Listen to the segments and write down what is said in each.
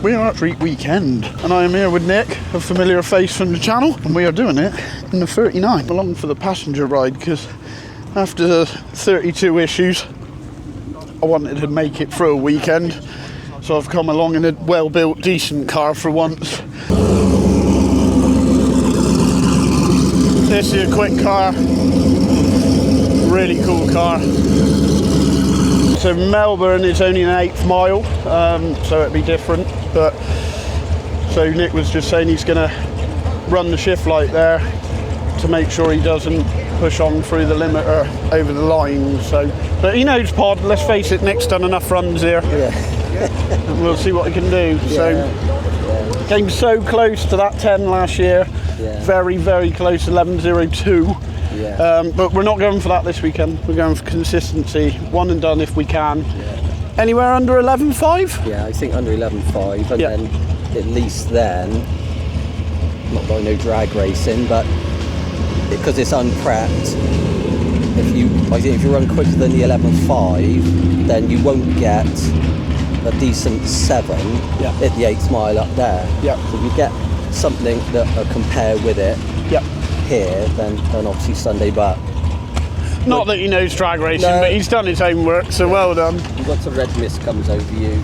We are at Street Weekend, and I am here with Nick, a familiar face from the channel, and we are doing it in the 39. Along for the passenger ride, because after 32 issues, I wanted to make it through a weekend, so I've come along in a well-built, decent car for once. This is a quick car, really cool car. So Melbourne is only an 8th mile, so it'd be different. But so Nick was just saying he's going to run the shift light there to make sure he doesn't push on through the limiter over the line. So, but he knows pod. Let's face it, Nick's done enough runs here. Yeah. And we'll see what he can do. Yeah. So came so close to that 10 last year. Yeah. Very, very close, 11.02. Yeah. But we're not going for that this weekend. We're going for consistency, one and done if we can. Yeah. Anywhere under 11.5? Yeah, I think under 11.5, and then at least then, not that I know drag racing, but because it's unprepped, I think if you run quicker than the 11.5, then you won't get a decent 7 at the 8th mile up there. Yeah. So if you get something that compare with it. Here, then obviously Sunday, but not that he knows drag racing, but he's done his homework, so well done. You've got some red mist comes over you.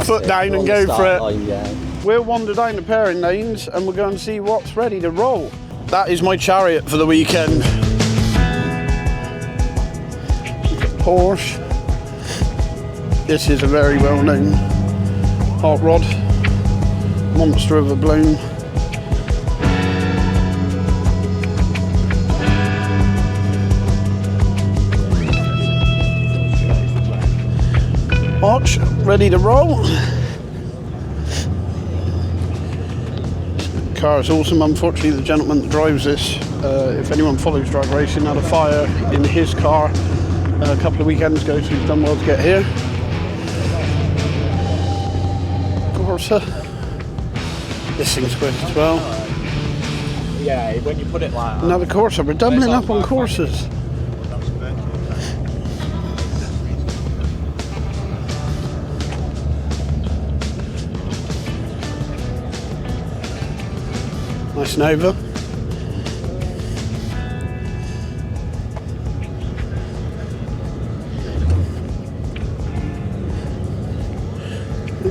Foot down and go for it. Line, We'll wander down the pairing lanes and we'll go and see what's ready to roll. That is my chariot for the weekend. Porsche. This is a very well-known hot rod, monster of a balloon. Watch, ready to roll. The car is awesome. Unfortunately, the gentleman that drives this, if anyone follows drag racing, had a fire in his car a couple of weekends ago, so he's done well to get here. Corsa. This thing's quick as well. Yeah, when you put it like that. Another Corsa. We're doubling up on Corsas. Nice Nova.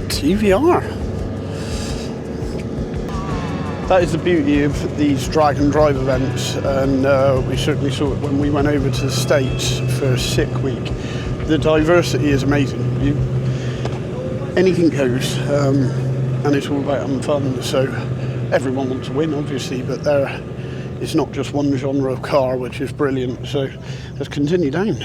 TVR. That is the beauty of these drag and drive events, and we certainly saw it when we went over to the States for Sick Week. The diversity is amazing. Anything goes, and it's all about having fun. So everyone wants to win, obviously, but it's not just one genre of car, which is brilliant. So let's continue down.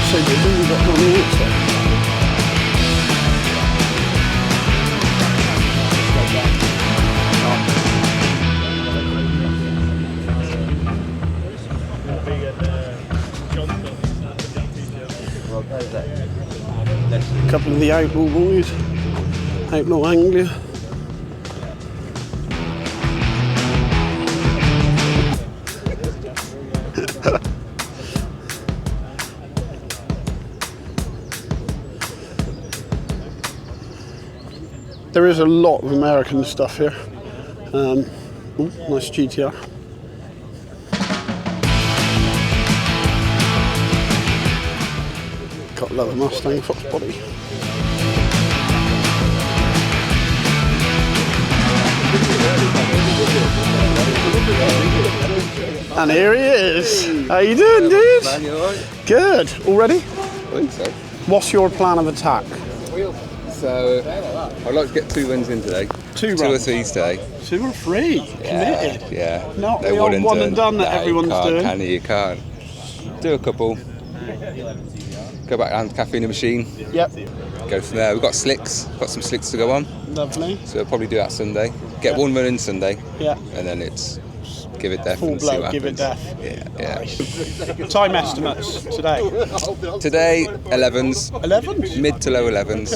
So they've really got on the outside. A couple of the Outlaw boys, Outlaw Anglia. There is a lot of American stuff here. Nice GTR. Got a lot of Mustang Fox body. And here he is. How you doing, dude? Man, you alright? Good. All ready? I think so. What's your plan of attack? So, I'd like to get 2 wins in today. 2 or runs. 3 today. 2 or 3? Committed? Yeah. Not the old one and done that everyone's doing. You can't. Do a couple. Go back down to Cafe in the Machine. Yep. Go from there. We've got slicks. Got some slicks to go on. Lovely. So we'll probably do that Sunday. Get 1 run in Sunday. Yeah. And then it's give it death Full and see blow, what give it happens. death. Yeah. Time estimates today. Today 11s, 11? mid to low 11s.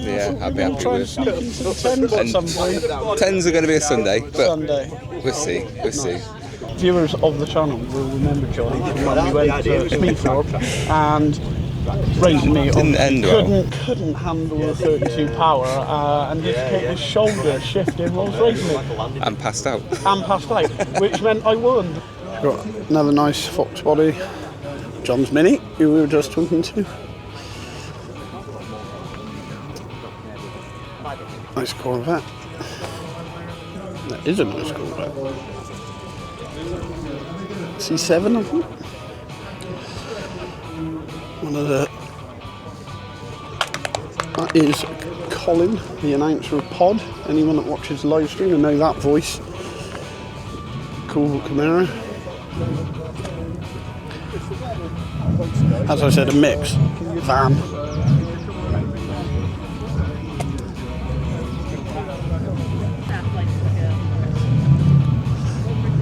Yeah, I'd be happy try and with. split into the 10s at And some point. 10s are going to be a Sunday, but Sunday. we'll see. We'll see. Viewers of the channel will remember Johnny from when we went to Speedthorpe and raising me Didn't end well. couldn't handle the 32 power and dislocated his shoulder shifting while I was racing it. And passed out. And passed out, which meant I won. Got another nice Fox body. John's Mini, who we were just talking to. Nice Corvette. That is a nice Corvette. C7, I think. One of the. That is Colin, the announcer of Pod. Anyone that watches the live stream will know that voice. Cool Camaro. As I said, a mix van.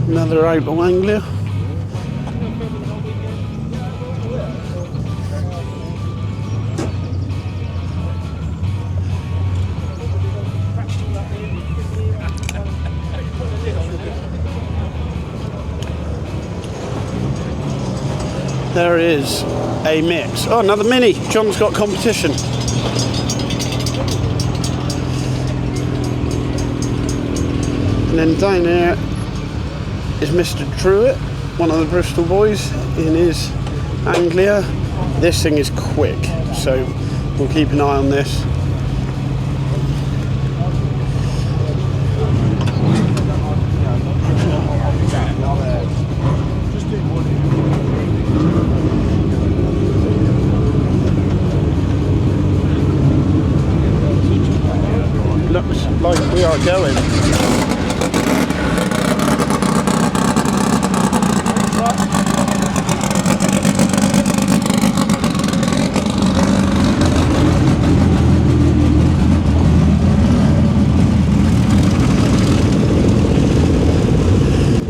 Another Outlaw Anglia. There is a mix. Oh, another Mini. John's got competition. And then down here is Mr. Druitt, one of the Bristol boys in his Anglia. This thing is quick, so we'll keep an eye on this. Looks like we are going.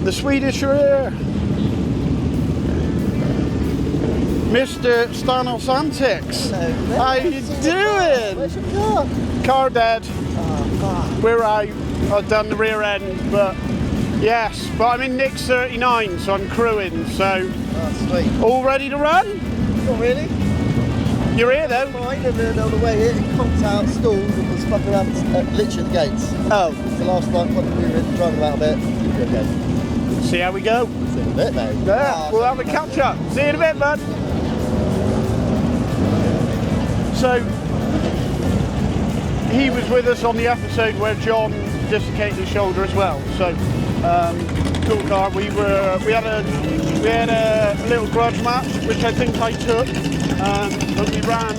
The Swedish are here. Mr. Stanos Antics. How you doing? Where's your car? Car dead. Oh, We're out. I've done the rear end, but yes. But I'm in Nick's 39, so I'm crewing. So oh, sweet. all ready to run? Not really. You're here though. Fine, and then on the way here, it conked out, stalled, and was fucking around literally at the gates. Oh, The last night, when we were driving about a bit, okay. see how we go. See you in a bit, mate. Yeah, Oh, we'll have a catch up. See you in a bit, bud. So he was with us on the episode where John dislocated his shoulder as well. So cool car. We had a little grudge match, which I think I took, but we ran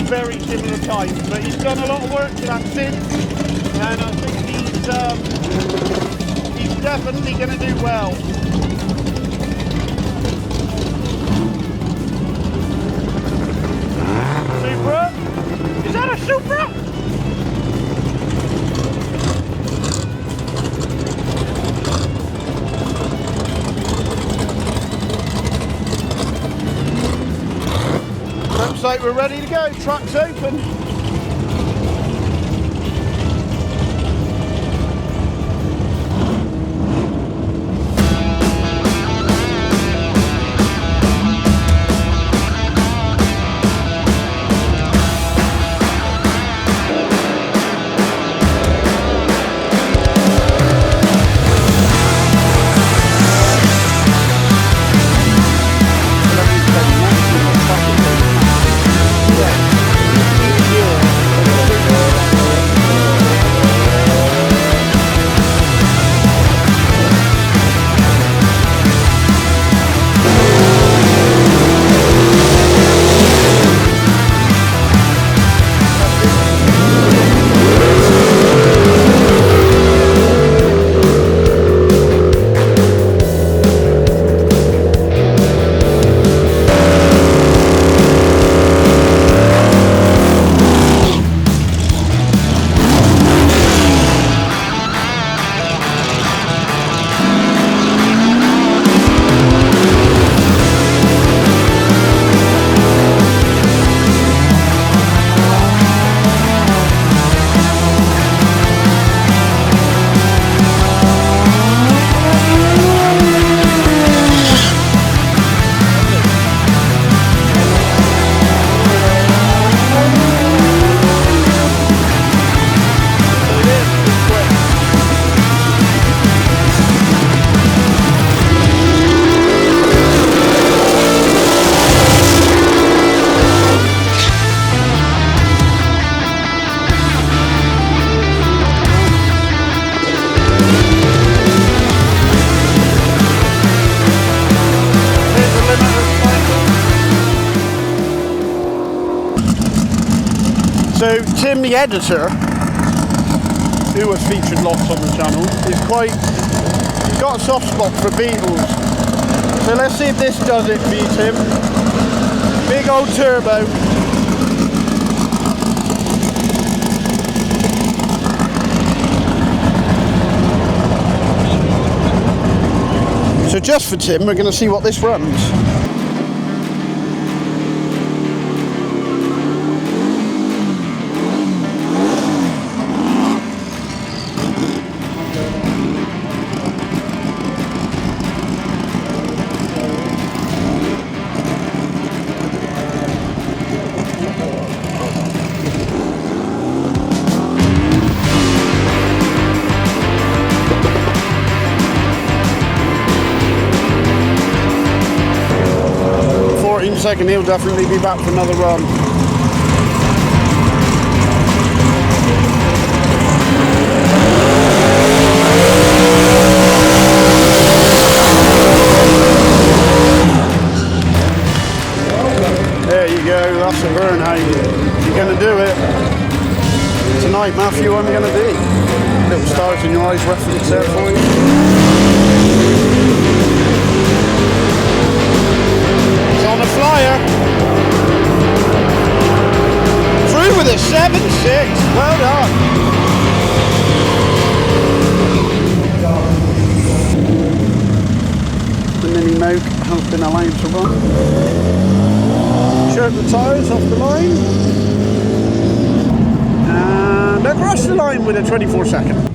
very similar times. But he's done a lot of work to that since, and I think he's definitely going to do well. Supra? Is that a Supra? Looks like we're ready to go. Truck's open. So Tim, the editor, who has featured lots on the channel, is he's got a soft spot for Beetles. So let's see if this does it for you, Tim. Big old turbo. So just for Tim, we're going to see what this runs. Second, he'll definitely be back for another run. There you go, that's a burn. How you're going to do it tonight, Matthew? I'm going to do little stars in your eyes reference there for you. On a flyer. Through with a 7.6. Well done. The mini moke has been allowed to run. Chirp the tyres off the line. And across the line with a 24-second.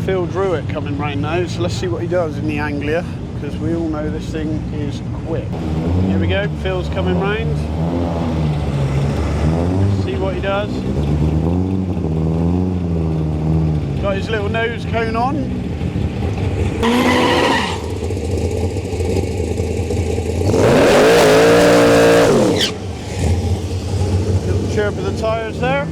Phil Druitt coming round now, so let's see what he does in the Anglia, because we all know this thing is quick. Here we go, Phil's coming round. See what he does. Got his little nose cone on. Little chirp of the tyres there.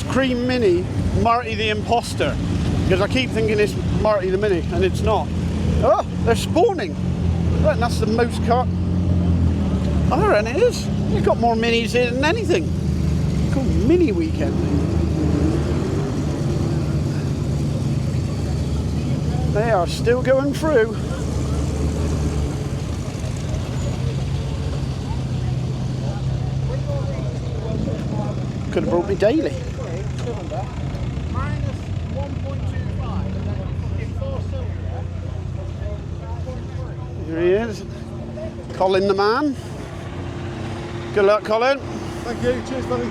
Cream Mini Marty the Imposter, because I keep thinking it's Marty the Mini and it's not. Oh, they're spawning. Right, and that's the most car. Oh, and it is. You've got more minis here than anything. Cool mini weekend. They are still going through. Could have brought me daily. Minus 1.25 and then in 4 cylinder. Here he is. Colin the man. Good luck, Colin. Thank you. Cheers, buddy.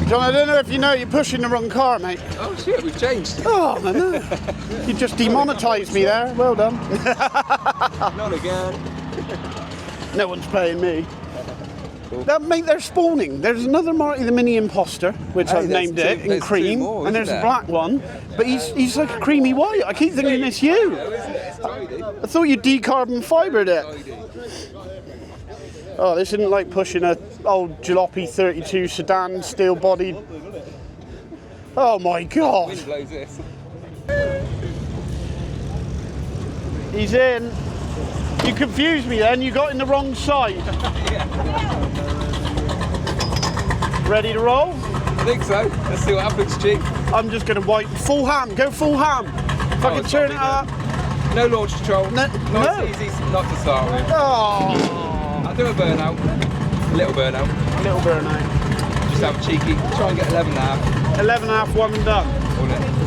John, I don't know if you know you're pushing the wrong car, mate. Oh shit, we've changed. Oh, I know. You just demonetised me there. Well done. Not again. No one's paying me. That, mate, they're spawning. There's another Marty the Mini Imposter, which I've named it, in cream, more, and there's isn't a there? black one, but he's like a creamy white. I keep thinking it's you. I thought you decarbon fibered it. Oh, this isn't like pushing a old Jalopy 32 sedan, steel bodied. Oh my God. Wind blows this. He's in. You confused me then, you got in the wrong side. Ready to roll? I think so. Let's see what happens, Chief. I'm just going to wipe full ham, go full ham. If I can it's turn it probably up. No launch control. No. Nice, easy not to start with. Oh, I'll do a burnout. A little burnout. little burnout. Just have a cheeky. Try and get 11.5. 11.5, one and done.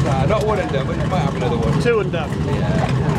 Nah, not one and done, but you might have another one. 2 and done. Yeah.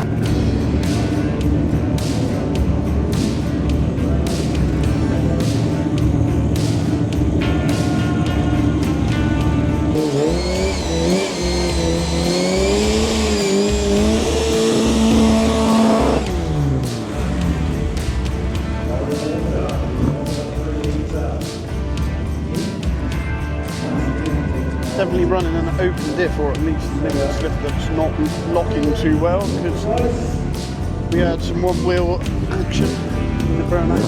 running an open diff, or at least the slip that's not locking too well, because we had some one wheel action in the burnout.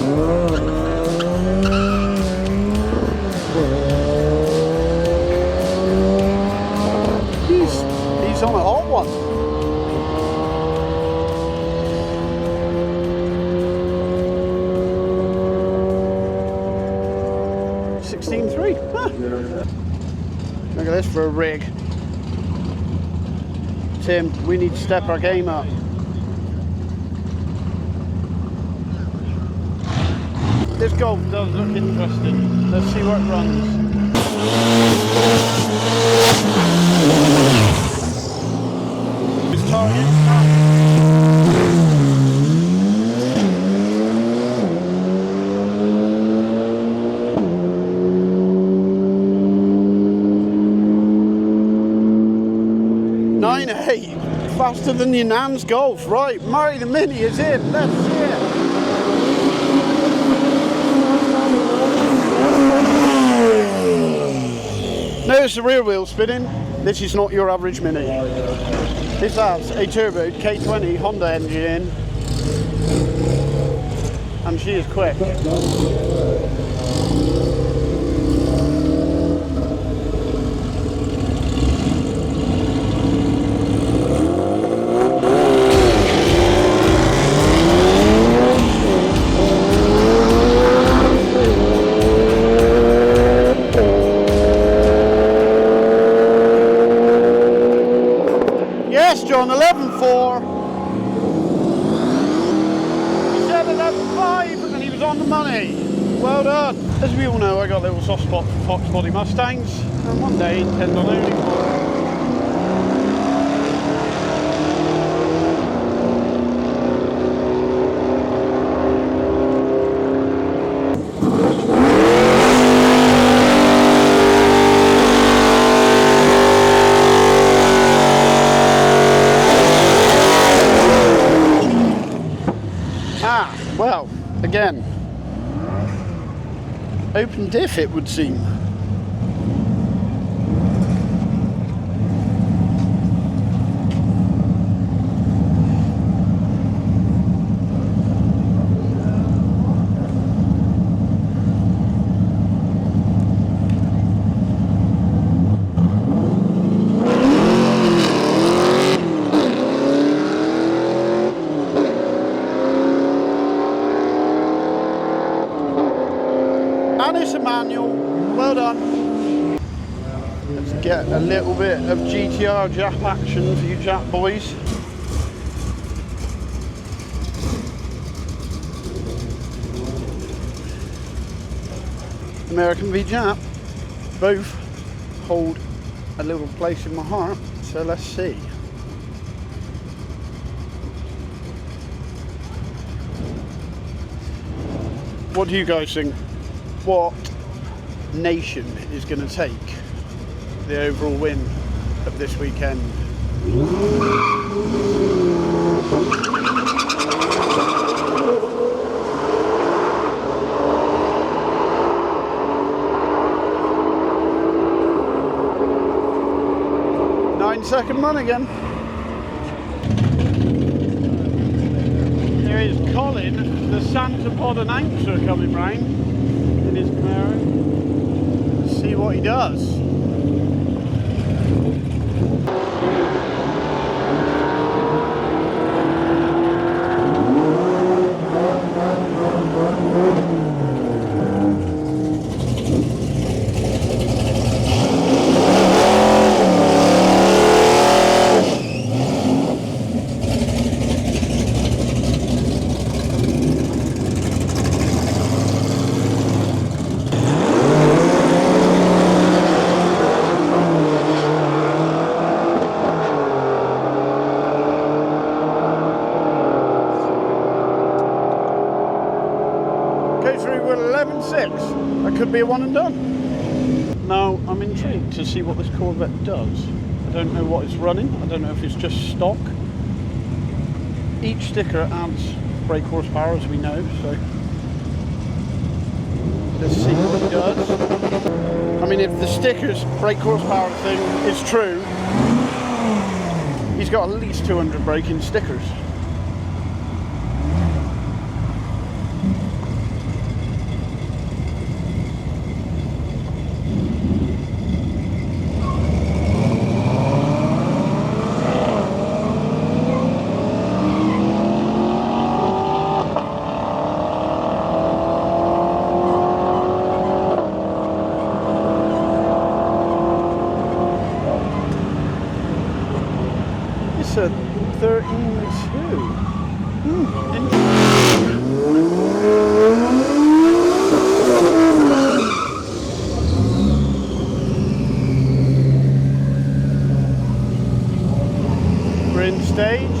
He's on a hot one. Look at this for a rig. Tim, we need to step our game up. This Golf does look interesting. Let's see what it runs. His target. 9.8, faster than your nan's Golf. Right, Murray the Mini is in. Let's see it. Notice the rear wheel spinning. This is not your average Mini. This has a turbo K20 Honda engine in, and she is quick. Yes, John, 11.4. He said 11.5 and he was on the money. Well done. As we all know, I got a little soft spot for Fox body Mustangs, and one day intend on owning one. Well, again, open diff it would seem. And it's a manual. Well done. Let's get a little bit of GTR Jap action for you Jap boys. American v Jap, both hold a little place in my heart, so let's see. What do you guys think? What nation is going to take the overall win of this weekend? Nine-second run again. There is Colin, the Santa Pod announcer, coming round in his Camaro. Let's see what he does. Through with 11.6. That could be a one and done. Now I'm intrigued to see what this Corvette does. I don't know what it's running. I don't know if it's just stock. Each sticker adds brake horsepower, as we know, so let's see what it does. I'm mean, if the stickers brake horsepower thing is true, he's got at least 200 braking stickers. It's a 13.2. We're in stage.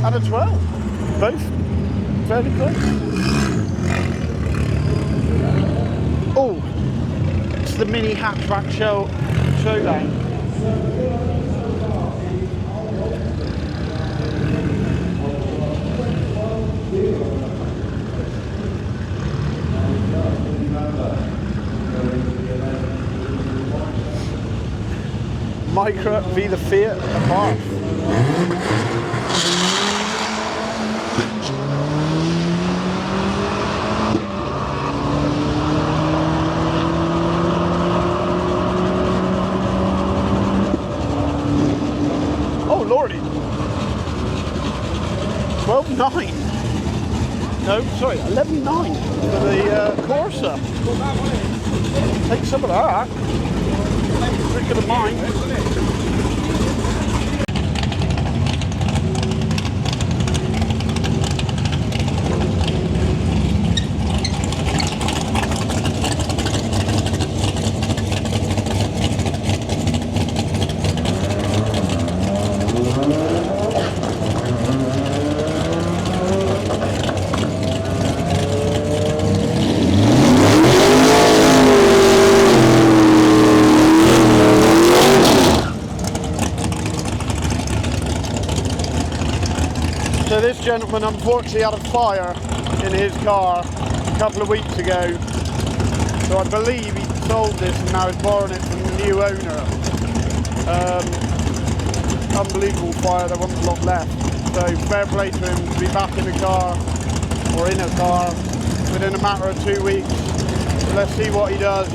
And a 12, both fairly close. Oh, it's the mini hatchback showdown. Micra v the Fiat apart. Lordy. 12.9. No, sorry, 11.9 for the Corsa. Take some of that. Drink of the mine. So this gentleman unfortunately had a fire in his car a couple of weeks ago. So I believe he sold this and now is borrowing it from the new owner. Unbelievable fire, there wasn't a lot left. So fair play to him to be back in the car, or in a car, within a matter of 2 weeks. So let's see what he does.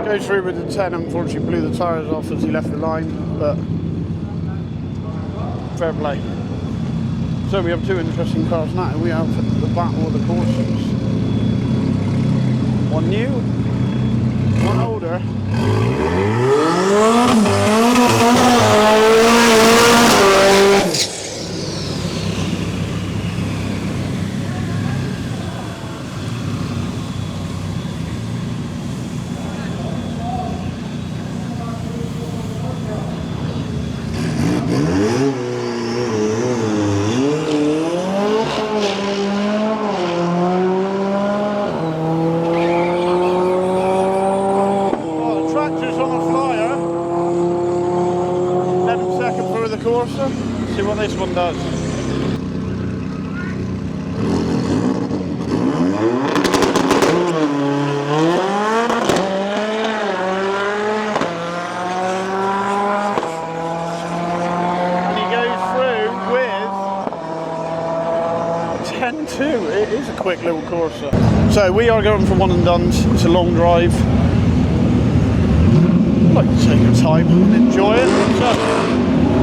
Goes through with the 10, unfortunately blew the tyres off as he left the line, but fair play. So we have two interesting cars now. We have the Battle of the Corsas. One new, one older. Corsa. See what this one does. And he goes through with 10.2. It is a quick little Corsa. So we are going for one and dones. It's a long drive. I'd like to take our time and enjoy it. So,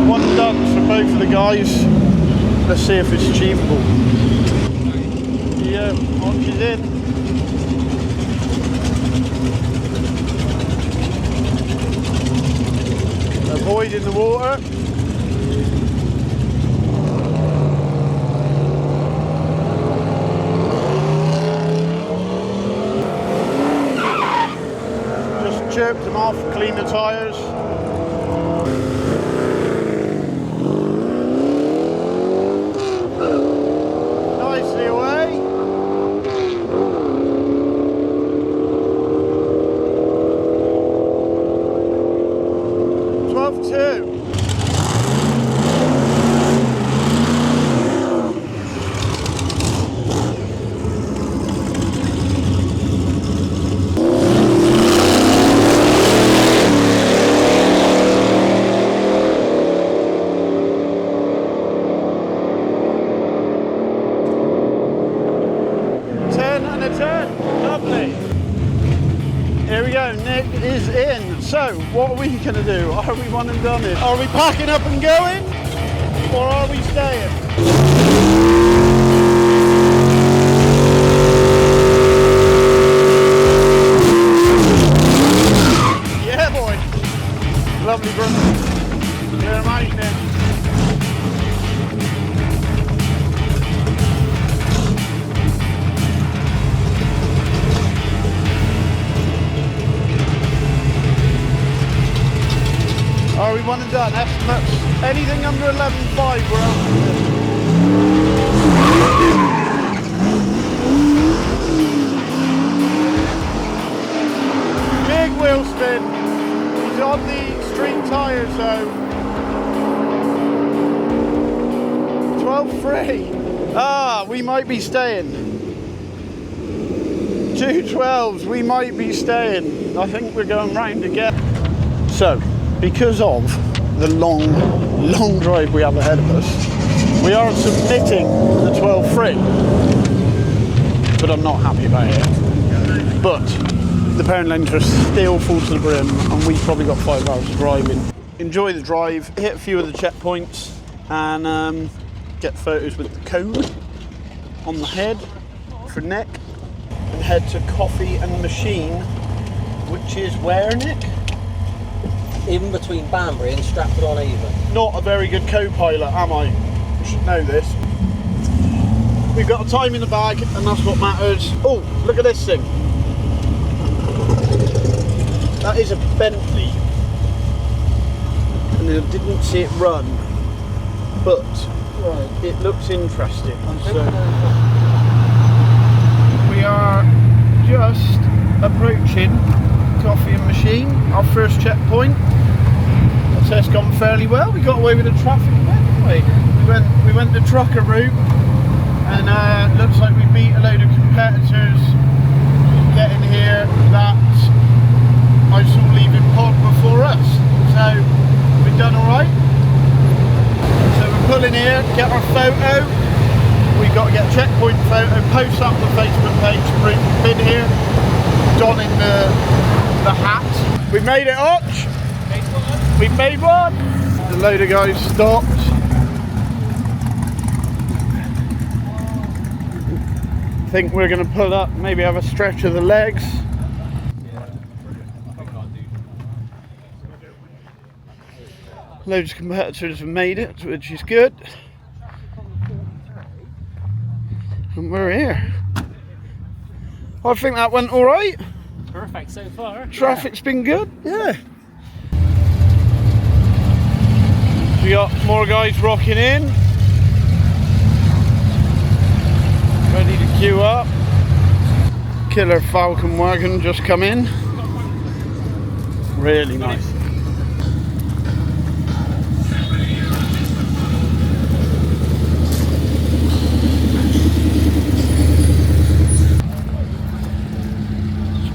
one and done for both of the guys. Let's see if it's achievable. launches in. Avoiding the water. Just chirped them off, clean the tyres. Nicely away. Two. Here we go, Nick is in. So, what are we going to do? Are we one and done it? Are we packing up and going? Or are we staying? Yeah, boy. Lovely, brother. Clear them out, Nick. Are we one and done? Estimates, anything under 11.5 we're out. Big wheel spin. He's on the street tyres though. 12.3. Ah, we might be staying. 2.12s, we might be staying. I think we're going round again. So, because of the long drive we have ahead of us, we are submitting the 12.3, but I'm not happy about it. But the pound lengths are still full to the brim, and we've probably got 5 hours of driving. Enjoy the drive, hit a few of the checkpoints, and get photos with the code on the head for Nick, and head to Coffee and Machine, which is where, Nick? In between Banbury and Stratford-on-Avon. Not a very good co-pilot, am I? You should know this. We've got a time in the bag, and that's what matters. Oh, look at this thing. That is a Bentley. And I didn't see it run, but it looks interesting. So we are just approaching Coffee and Machine, our first checkpoint. I'd say it's gone fairly well. We got away with the traffic a bit, didn't we? We went the trucker route, and looks like we beat a load of competitors getting here that I saw leaving pod before us. So we've done alright. So we're pulling here, get our photo. We've got to get a checkpoint photo, post up the Facebook page, been here, donning the hat. We made it, Hutch. We made one. A load of guys stopped. Think we're going to pull up, maybe have a stretch of the legs. Loads of competitors have made it, which is good. And we're here. I think that went alright. Perfect so far. Traffic's been good, yeah. We got more guys rocking in. Ready to queue up. Killer Falcon wagon just come in. Really nice.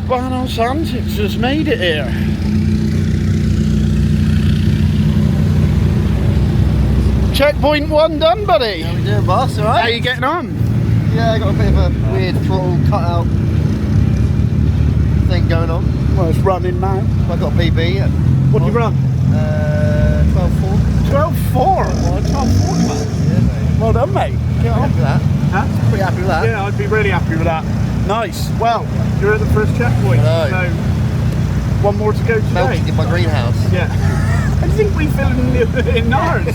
Spanos Antics has made it here. Checkpoint 1 done, buddy. How we doing, boss? All right? How you getting on? Yeah, I got a bit of a weird throttle cutout thing going on. Well, it's running now. I got a PB. What do you run? 12.4. 12.4? Well, 12.4, man. Yeah, mate. Well done, mate. Get on. After that. Huh? Pretty happy with that. Yeah, I'd be really happy with that. Nice. Well, you're at the first checkpoint, so one more to go today. Melting in my greenhouse. Yeah. I think we fill in ours.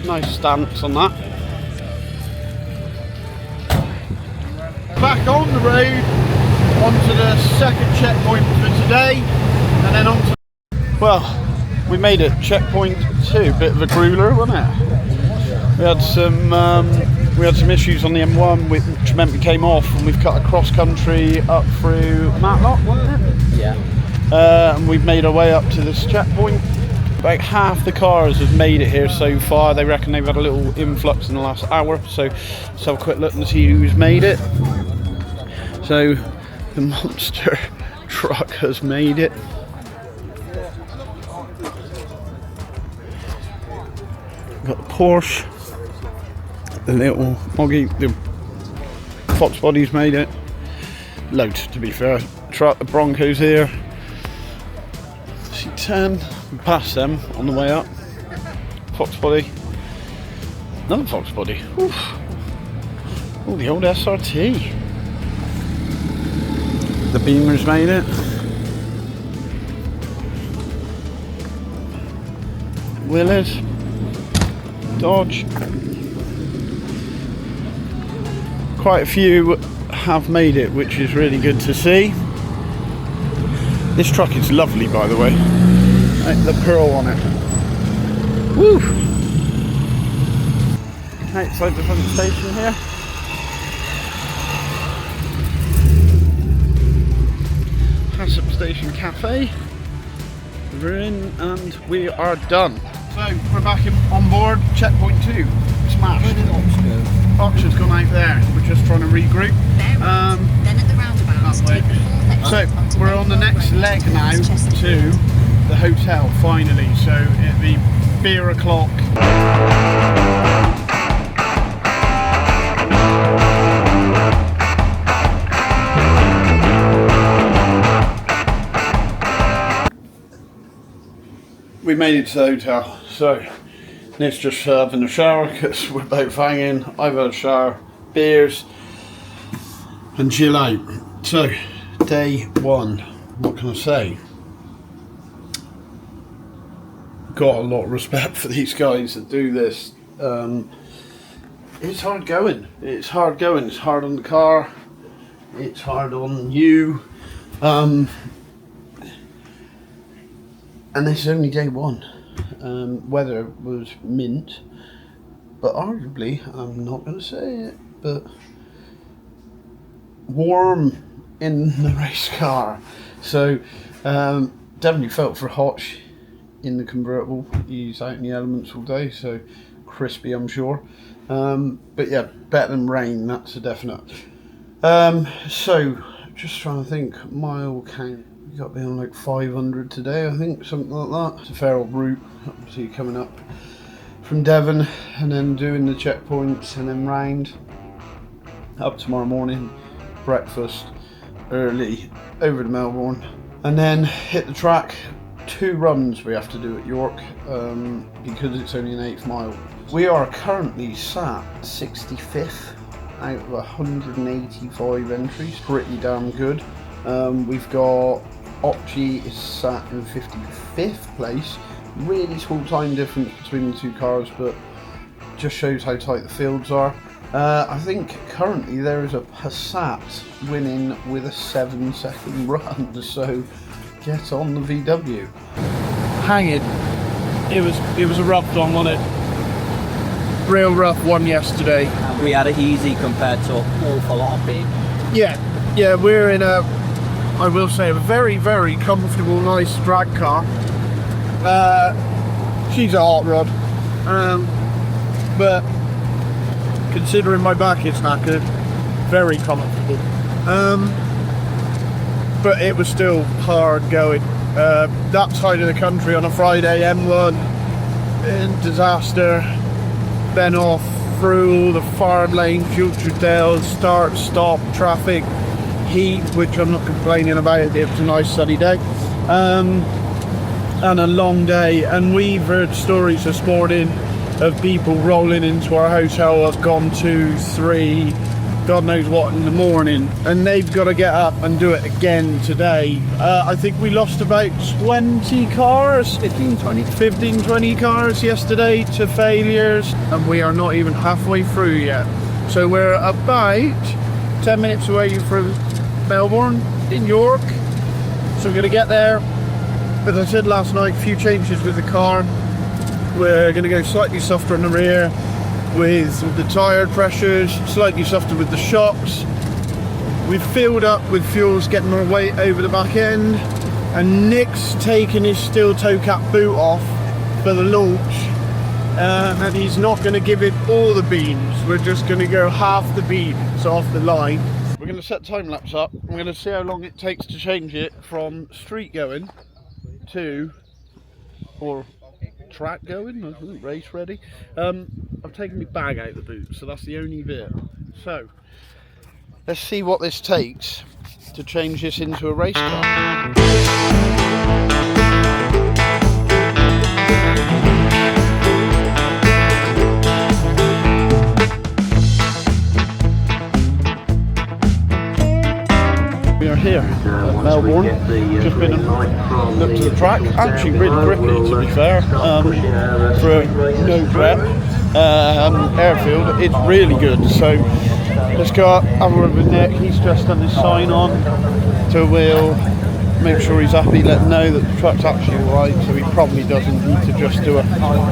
Nice stance on that. Back on the road, onto the second checkpoint for today, and then on to... Well, we made it checkpoint 2, bit of a grueler, wasn't it? We had some issues on the M1, which meant we came off, and we've cut across country up through Matlock, wasn't it? Yeah. And we've made our way up to this checkpoint. About half the cars have made it here so far. They reckon they've had a little influx in the last hour, so let's have a quick look and see who's made it. So the monster truck has made it. Got the Porsche, the little Moggy, the Fox body's made it. Loads, to be fair. Truck, the Broncos here. C10, we passed them on the way up. Fox body, another Fox body. Oof. Oh, the old SRT. The Beamer's made it. Willers, Dodge. Quite a few have made it, which is really good to see. This truck is lovely, by the way. The pearl on it. Woo! Outside the front station here. Hassop Station Cafe. We're in and we are done. So we're back on board. Checkpoint 2. Smashed. Where did Ox go? Oxford's gone out there. We're just trying to regroup. Then at the roundabout, That way. take the fourth exit So onto we're on the Melbourne next Road leg now towards to Chesterfield. the hotel finally. So it'll be beer o'clock. We made it to the hotel. So Nick's just having a shower because we're both hanging. I've had a shower, beers, and chill out. So, day 1, what can I say? Got a lot of respect for these guys that do this. It's hard going. It's hard going. It's hard on the car. It's hard on you. And this is only day 1. Weather was mint, but arguably, I'm not going to say it, but warm in the race car. So definitely felt for Hotch in the convertible. He's out in the elements all day, so crispy, I'm sure. But yeah, better than rain, that's a definite. So just trying to think, mile count. We got to be on like 500 today, I think, something like that. It's a fair old route, obviously coming up from Devon and then doing the checkpoints and then round up tomorrow morning, breakfast early over to Melbourne, and then hit the track. 2 runs we have to do at York because it's only an 1/8 mile. We are currently sat 65th out of 185 entries, pretty damn good. We've got Opchi is sat in 55th place. Really small time difference between the 2 cars, but just shows how tight the fields are. I think currently there is a Passat winning with a 7-second run, so get on the VW. Hanging. It was a rough one, wasn't it? Real rough one yesterday. We had it easy compared to an awful lot of people. Yeah, we're in a, I will say, a very, very comfortable, nice drag car. She's a hot rod, but considering my back is knackered, very comfortable. But it was still hard going. That side of the country on a Friday, M1, disaster. Then off through all the farm lane, future dales, start, stop, traffic, heat, which I'm not complaining about. It was a nice sunny day. And a long day, and we've heard stories this morning of people rolling into our hotel at gone 2, 3, God knows what in the morning, and they've got to get up and do it again today. I think we lost about 20 cars, 15, 20 cars yesterday to failures, and we are not even halfway through yet. So we're about 10 minutes away from Melbourne in York, so we're going to get there. As I said last night, a few changes with the car. We're going to go slightly softer in the rear with the tyre pressures, slightly softer with the shocks. We've filled up with fuels, getting our weight over the back end, and Nick's taken his steel toe cap boot off for the launch, and he's not going to give it all the beams. We're just going to go half the beams off the line. We're going to set time lapse up. We're going to see how long it takes to change it from street going to, or track going, I think race ready. I've taken my bag out of the boot, so that's the only bit. So let's see what this takes to change this into a race car. We are here at Melbourne, just been and looked at the track, actually really grippy to be fair, for a no prep airfield. It's really good, so let's go up, have a word with Nick. He's just done his sign on, so we'll make sure he's happy, let him know that the truck's actually alright, so he probably doesn't need to just do a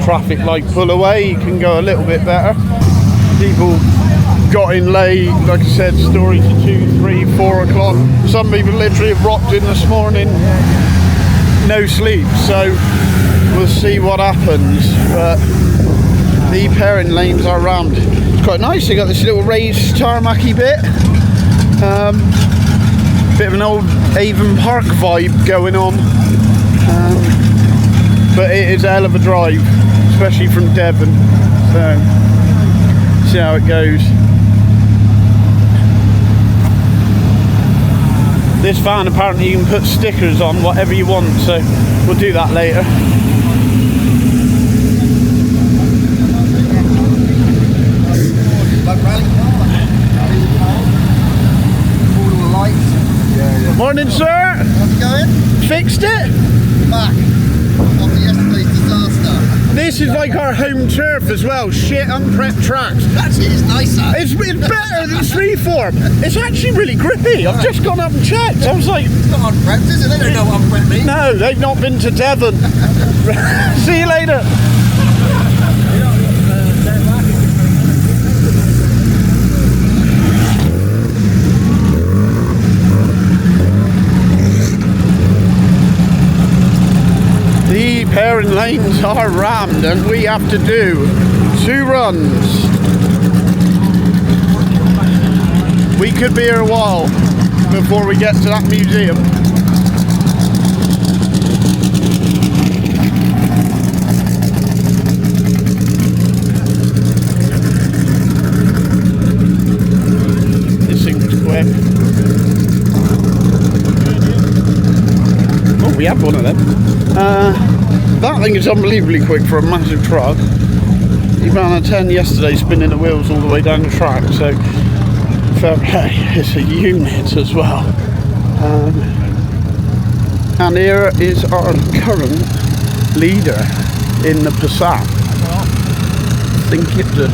traffic light pull away. He can go a little bit better. People got in late, like I said, story to 2, 3, 4 o'clock. Some people literally have rocked in this morning, no sleep, so we'll see what happens. But the pairing lanes are rammed. It's quite nice, they got this little raised tarmacy bit. Bit of an old Avon Park vibe going on. But it is a hell of a drive, especially from Devon. So, see how it goes. This van, apparently you can put stickers on whatever you want, so we'll do that later. Morning, sir. How's it going? Fixed it? Back after yesterday's disaster. This is like our home turf as well. Shit unprepped tracks. Actually, it's nicer. It's better than Freeform. It's actually really grippy. I've just gone up and checked. I was like, It's not unprepped, is it? They don't know what unprepped means. no, they've not been to Devon. See you later. The pairing lanes are rammed and we have to do 2 runs. We could be here a while before we get to that museum. This thing's quick. Oh, we have one of them. That thing is unbelievably quick for a massive truck. He ran a 10 yesterday, spinning the wheels all the way down the track, so fair play. It's a unit as well. And here is our current leader in the Passat. I think it's a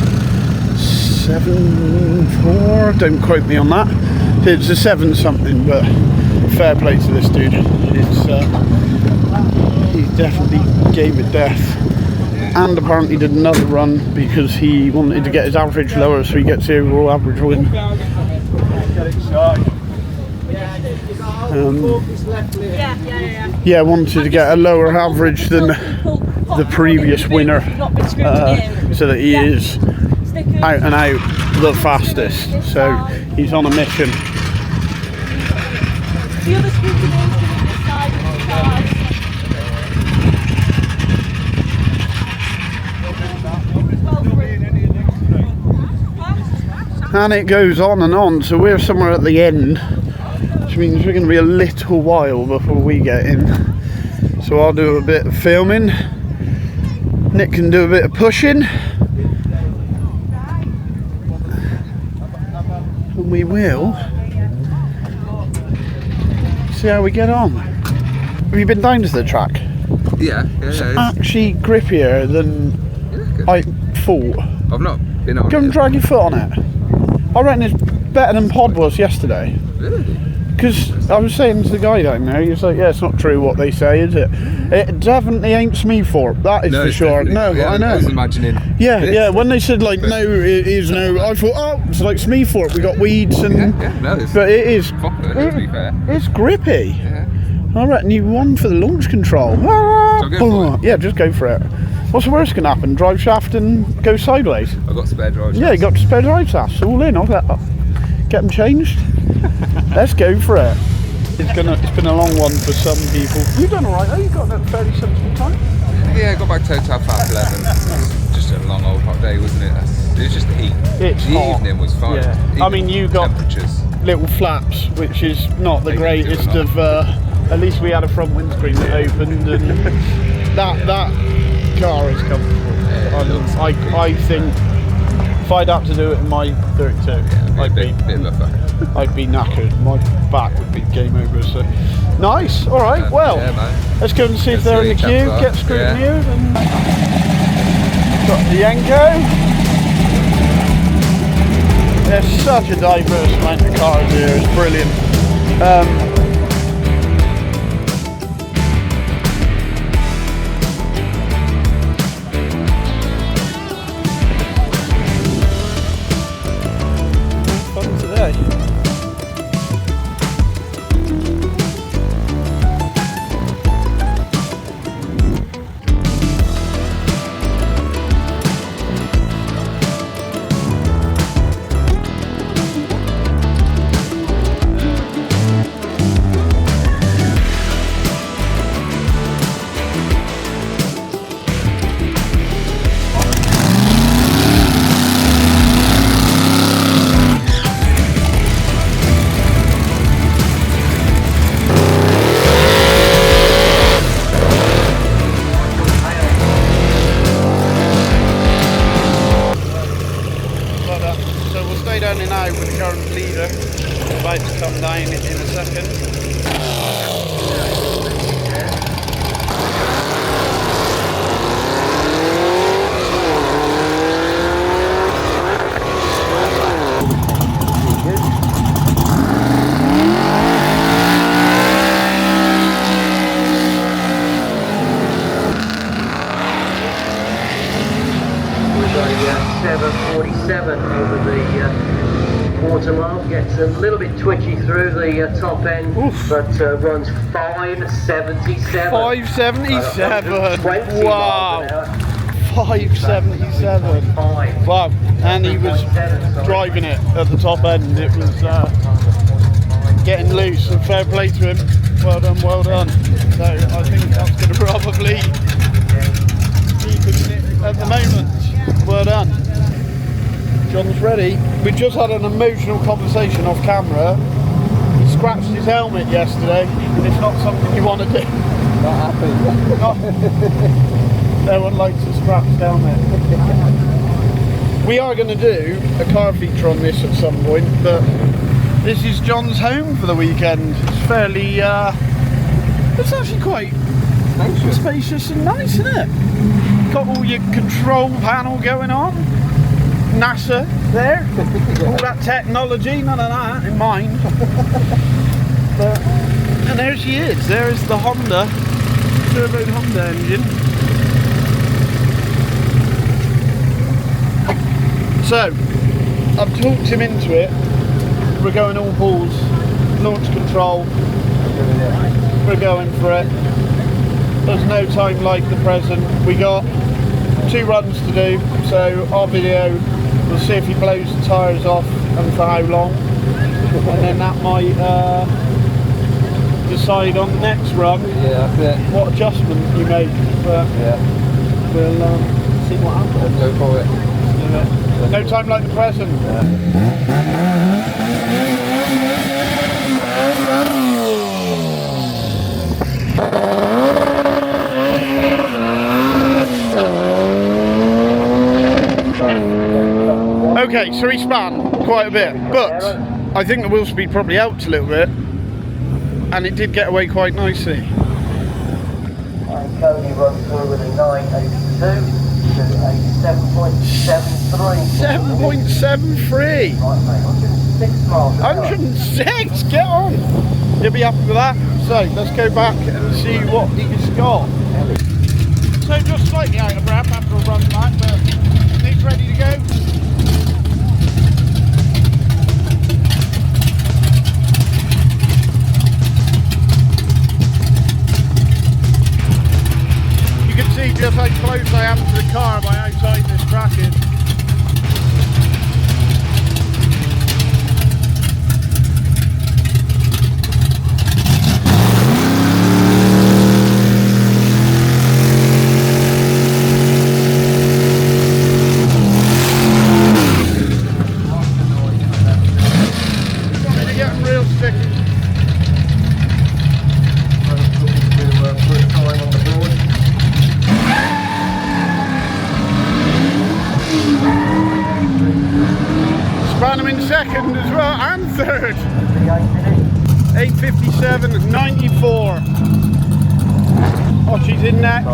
7.4, don't quote me on that. It's a 7 something, but fair play to this dude. He definitely gave it death, and apparently did another run because he wanted to get his average lower so he gets the overall average win. Yeah, wanted to get a lower average than the previous winner, so that he is out and out the fastest, so he's on a mission. The other scooter goes to the side of the cars. And it goes on and on, so we're somewhere at the end, which means we're going to be a little while before we get in. So I'll do a bit of filming. Nick can do a bit of pushing. And we will see how we get on. Have you been down to the track? Yeah. It's actually grippier than I thought. I've not been on Go and it. drag your foot on it. I reckon it's better than Pod was yesterday. Really? Because I was saying to the guy down there, he was like, yeah, it's not true what they say, is it? It definitely ain't Smethorpe, that is for it's sure. definitely No, not. Yeah, I know. I was imagining. Yeah, this. yeah, when they said like, no, it is no, I thought, oh, it's like Smethorpe, we got weeds and... Yeah, no, it's But it is... proper, to be fair. It's grippy. Yeah. I reckon you won for the launch control. So go for it? Yeah, just go for it. What's the worst can happen? Drive shaft and go sideways? I've got spare drive. Yeah, you got spare drive shafts all in. I'll get them changed. Let's go for it. It's been a long one for some people. You've done alright though, you got that fairly sensible time. Yeah, I got back to hotel for half 11. It was just a long old hot day, wasn't it? It was just the heat. It's the hot. evening was fine. Yeah. I mean, you got temperatures. little flaps, which is not the They didn't do greatest a lot. of. At least we had a front windscreen that opened, and that car is comfortable. Yeah, it looks I think if I'd had to do it in my 32, I'd be a bit of a fuck. I'd be knackered. My back would be game over. So nice. All right. Well, Yeah, man. let's go and see if Let's they're see in the what queue. your Get chaps are. scrutineered. And got the Yenko. There's such a diverse amount of cars here. It's brilliant. Fun today. So we'll stay down in now with the current leader, about to come down in a second. With a 747 over the watermark, gets a little bit twitchy through the top end, but runs 577. 577. 20 Wow. miles an hour. 577. Wow. And he was driving it at the top end. It was getting loose. So fair play to him. Well done, well done. So I think that's going to probably keep him in it at the moment. Well done. John's ready. We just had an emotional conversation off camera. He scratched his helmet yesterday, and it's not something you want to do. Not happy. No one likes a scratched helmet. We are going to do a car feature on this at some point, but this is John's home for the weekend. It's fairly, it's actually quite spacious and nice, isn't it? Got all your control panel going on. NASA there. All that technology, none of that in mind. And there she is. There is the Honda, turbo Honda engine. So, I've talked him into it. We're going all balls, launch control. We're going for it. There's no time like the present. We got 2 runs to do, so our video, we'll see if he blows the tyres off and for how long. And then that might decide on the next run what adjustment you make. But we'll see what happens. Go for it. No time like the present. Okay, so he span quite a bit, but I think the wheel speed probably helped a little bit, and it did get away quite nicely. And Cody runs through with a 982 to a 7.73. 7.73. Right, mate, 106 miles an hour. 106, get on. You'll be happy with that. So let's go back and see what he's got. So just slightly out of breath after a run back, but Nick's ready to go. You can see just how close I am to the car by outside this bracket. Second as well, and third. 8:57.94. Oh, she's in next.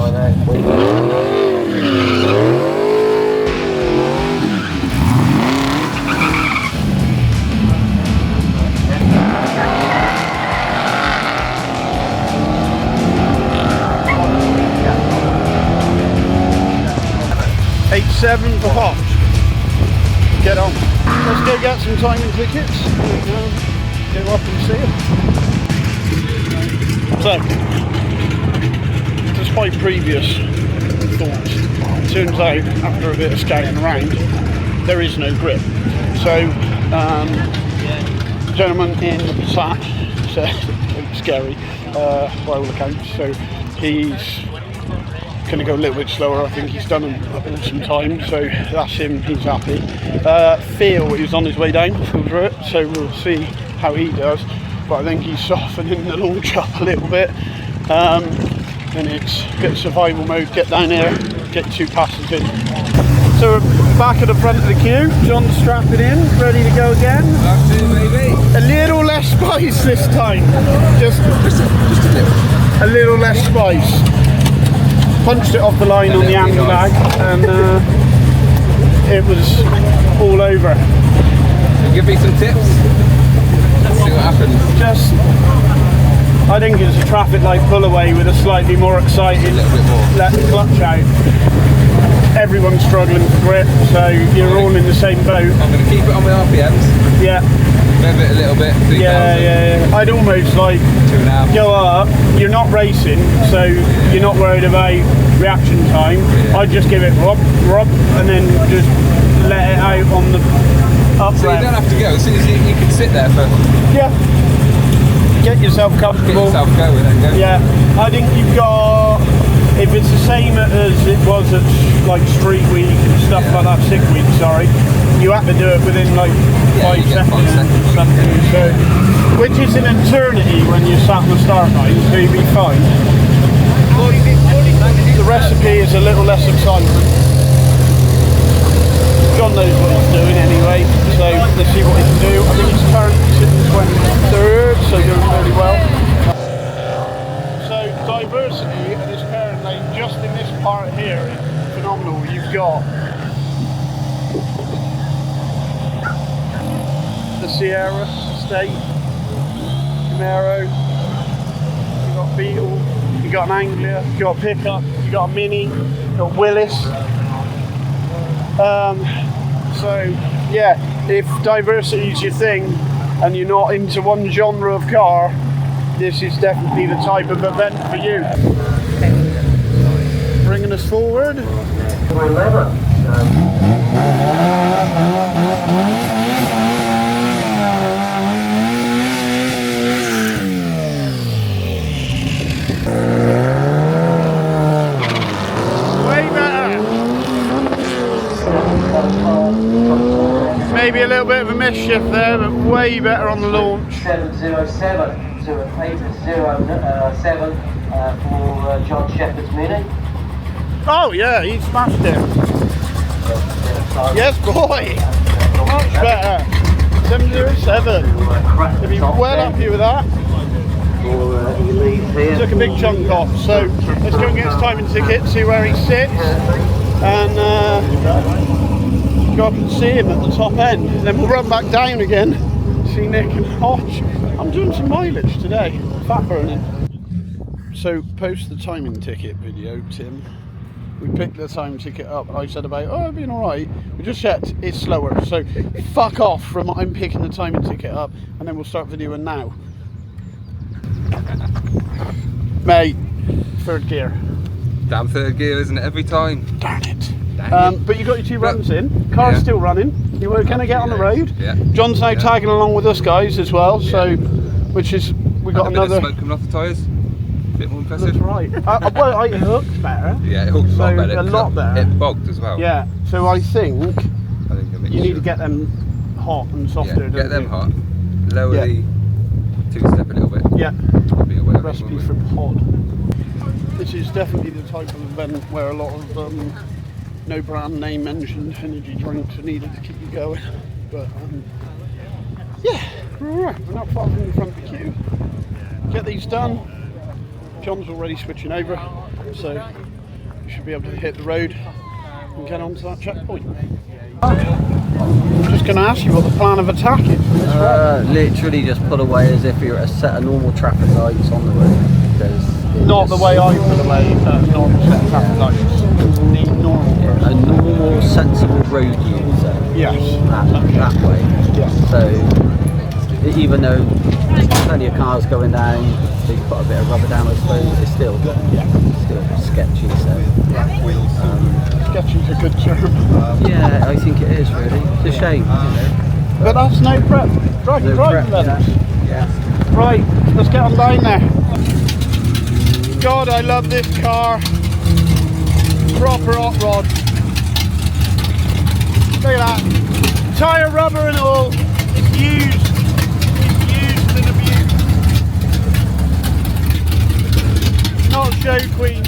8:7 for Hot. Get on. Let's go get some timing tickets and go up and see them. So, despite previous thoughts, it turns out after a bit of scouting around, there is no grip. So, gentleman in the Passat said, it's scary by all accounts, so he's going to go a little bit slower. I think he's done an awesome time, so that's him, he's happy. Phil is on his way down through it, so we'll see how he does, but I think he's softening the launch up a little bit, and it's a bit of survival mode. Get down here, get 2 passes in. So we're back at the front of the queue, John's strapping in, ready to go again. That's it, baby. A little less spice this time, just a little less spice. Punched it off the line on the handbag, and it was all over. Give me some tips. Let's see what happens. Just, I think it's a traffic light pull away with a slightly more excited, let the clutch out. Everyone's struggling for grip, so you're all in the same boat. I'm going to keep it on my RPMs. Yeah. Rev it a little bit. 3,000. Yeah. I'd almost like 2.5. go up. You're not racing, so you're not worried about reaction time. Yeah. I'd just give it rub, and then just let it out on the up. So you don't have to go. As soon as you can sit there for. Yeah. Get yourself comfortable. Get yourself going and go. Yeah. I think you've got. If it's the same as it was at like Street Week and stuff like that, Sick Week, sorry, you have to do it within like 5 seconds or something. So, which is an eternity when you're sat on the start line, so you'll be fine. The recipe is a little less excitement. John knows what he's doing anyway, so let's see what he can do. I think he's currently sitting 23rd, so doing really well. So diversity in this parent lane, just in this part here, is phenomenal. You've got the Sierra State, Camaro, you've got Beetle, you've got an Anglia, you've got a pickup, you've got a Mini, you've got Willis. So yeah, if diversity is your thing and you're not into one genre of car, this is definitely the type of event for you. Bringing us forward. Number 11. Way better. Maybe a little bit of a mischief there, but way better on the launch. 707 to an 807 for John Shepherd's Mini. Oh yeah, he smashed it. Yes, boy. Much better. 707. If you're well happy with that. Took a big chunk off, so let's go and get his timing ticket, see where he sits, and go up and see him at the top end. Then we'll run back down again, see Nick and Hodge. I'm doing some mileage today, fat burning. So post the timing ticket video, Tim. We picked the time ticket up and I said about, oh, it's been alright. We just checked, it's slower, so fuck off from I'm picking the timing ticket up and then we'll start videoing now. Mate, third gear. Damn third gear, isn't it? Every time. Darn it. But you got your 2 runs in. Car's still running. You were going to get on the road. Yeah. John's now tagging along with us guys as well. So, which is we got another. Bit of smoke coming off the tyres. A bit more impressive. That's right. Well, it hooked better. Yeah, it hooked a lot better. A lot better. It bogged as well. Yeah. So I think you need to get them hot and softer. Yeah, get them hot. Lower the 2-step a little bit. Yeah. Be aware Recipe for pod. This is definitely the type of event where a lot of no brand name mentioned energy drinks are needed to keep you going. But yeah, we're alright. We're not far from the front of the queue. Get these done. John's already switching over, so we should be able to hit the road and get onto that checkpoint. I'm just going to ask you what the plan of attack is for this run. Literally just put away as if you're at a set of normal traffic lights on the road. Not the way I put away normal set of traffic lights. The normal A normal, sensible road user. Yes. That way. Yeah. So, even though there's plenty of cars going down, so you put a bit of rubber down, I suppose, it's still sketchy. So, sketchy is a good term. yeah, I think it is really. It's a shame, you know. But that's no prep. Driving levels. Yeah. Right, let's get on down there. God, I love this car. Proper hot rod. Look at that. Tyre rubber and all. It's used. It's used and abused. Not show queen.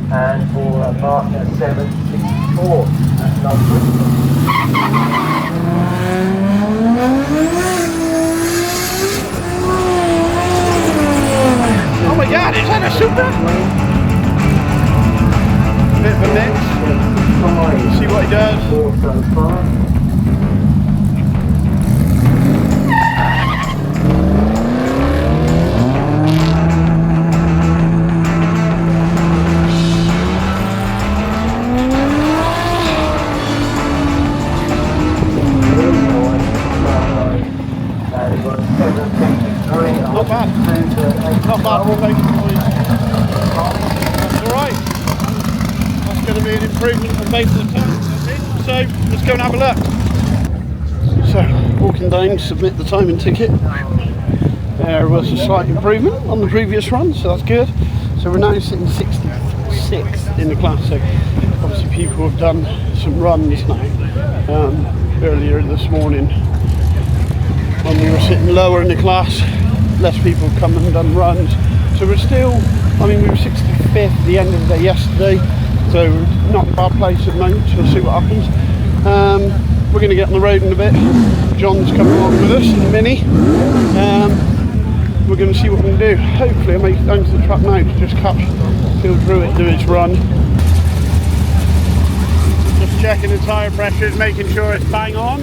And for a mark at 764. That's lovely. Oh my god, is that a super? Bit of a mix. See what he does. 4 so far. Not bad. Not bad, we're making noise. That's alright. That's going to be an improvement from both of the times, I think. So, let's go and have a look. So, walking down to submit the timing ticket. There was a slight improvement on the previous run, so that's good. So we're now sitting 66th in the class. So, obviously people have done some runs now. Earlier this morning, when we were sitting lower in the class, less people have come and done runs. So we're still, I mean, we were 65th at the end of the day yesterday, so not a bad place at the moment, so we'll see what happens. We're going to get on the road in a bit. John's coming along with us in a mini. We're going to see what we can do. Hopefully I'll make it down to the track now to just catch Phil Druitt do his run. Just checking the tyre pressures, making sure it's bang on.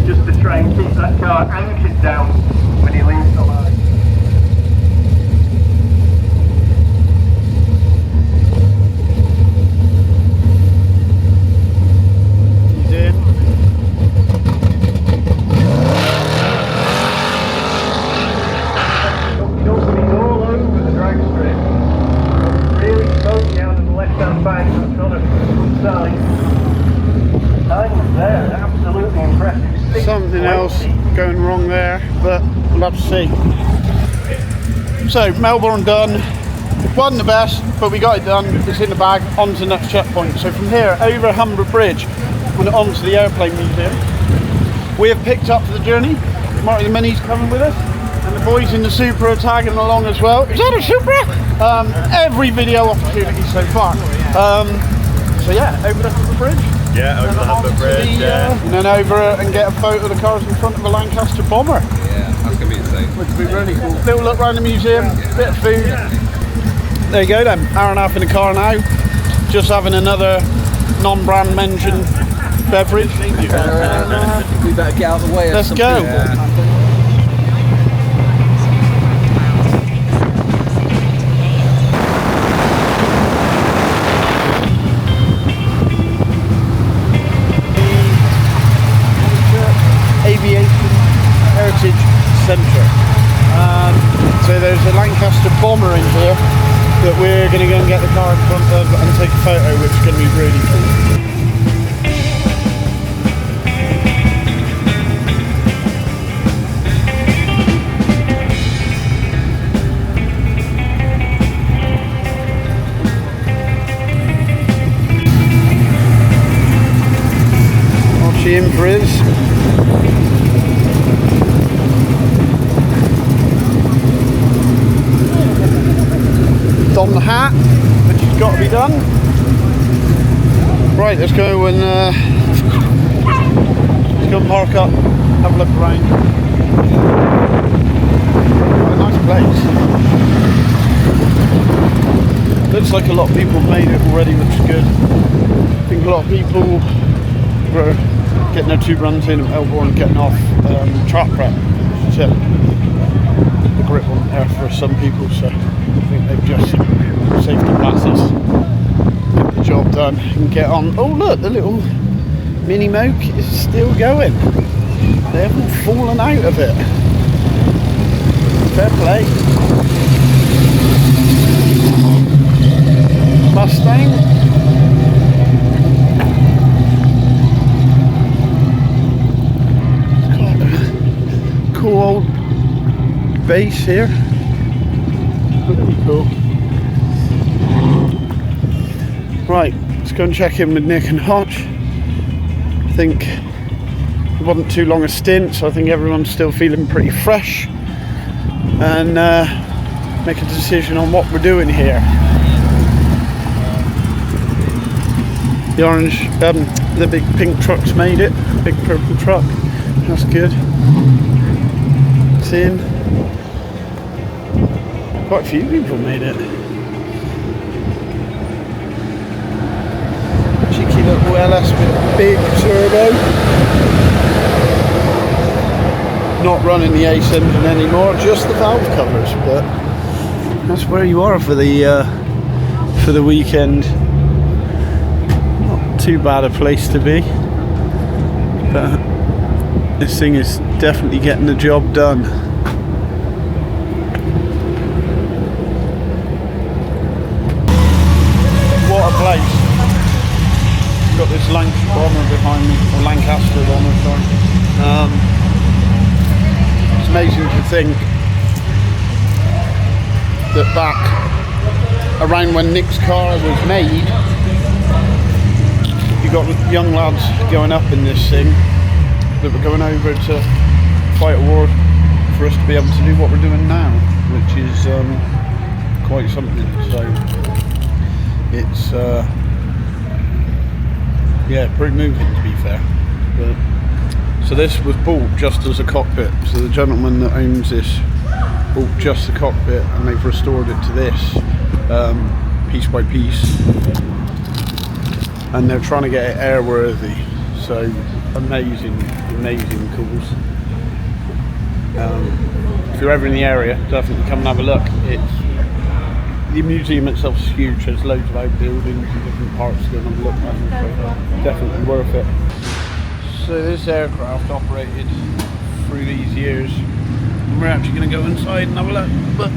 Just to try and keep that car anchored down we'll have to see. So Melbourne done. Wasn't the best, but we got it done. It's in the bag, on to the next checkpoint. So from here, over Humber Bridge, and on to the Airplane Museum. We have picked up for the journey. Marty the Mini's coming with us, and the boys in the Supra are tagging along as well. Is that a Supra? Every video opportunity so far. So yeah, over the Humber Bridge. Yeah, over the Humber Bridge, yeah. And then over and get a photo of the cars in front of a Lancaster bomber. Yeah, that's going to be insane. Which would be really cool. Little look around the museum, bit of food. There you go then, hour and a half in the car now. Just having another non-brand mentioned beverage. We better get out of the way. Let's go. Aviation Heritage Centre. So there's a Lancaster bomber in here that we're going to go and get the car in front of and take a photo, which is going to be really cool. What's she in for his? Don the hat, which has got to be done. Right, let's go and park up, have a look around. What a nice place. Looks like a lot of people have made it already, which is good. I think a lot of people were getting their 2 runs in at Melbourne, getting off track prep. So the grip wasn't there for some people, so I think they've just safety passes, get the job done and get on. Oh look, the little mini moke is still going. They haven't fallen out of it. Fair play. Mustang. It's quite a cool old base here. Really cool. Right, let's go and check in with Nick and Hotch. I think it wasn't too long a stint, so I think everyone's still feeling pretty fresh, and make a decision on what we're doing here. The orange, the big pink truck's made it, big purple truck, that's good. It's in. Quite a few people made it. Cheeky little LS with a big turbo. Not running the Ace engine anymore, just the valve covers, but that's where you are for the weekend. Not too bad a place to be, but this thing is definitely getting the job done. What a place. Got this Lancaster bomber behind me, or Lancaster bomber, sorry. It's amazing to think that back around when Nick's car was made, you got young lads going up in this thing that were going over to fight a war for us to be able to do what we're doing now, which is quite something. So it's yeah, pretty moving, to be fair. But so this was bought just as a cockpit. So the gentleman that owns this bought just the cockpit, and they've restored it to this piece by piece, and they're trying to get it airworthy. So amazing calls. If you're ever in the area, definitely come and have a look. The museum itself is huge. There's loads of outbuildings and different parts to go and have a look at, so definitely worth it. So this aircraft operated through these years, and we're actually going to go inside and have a look. But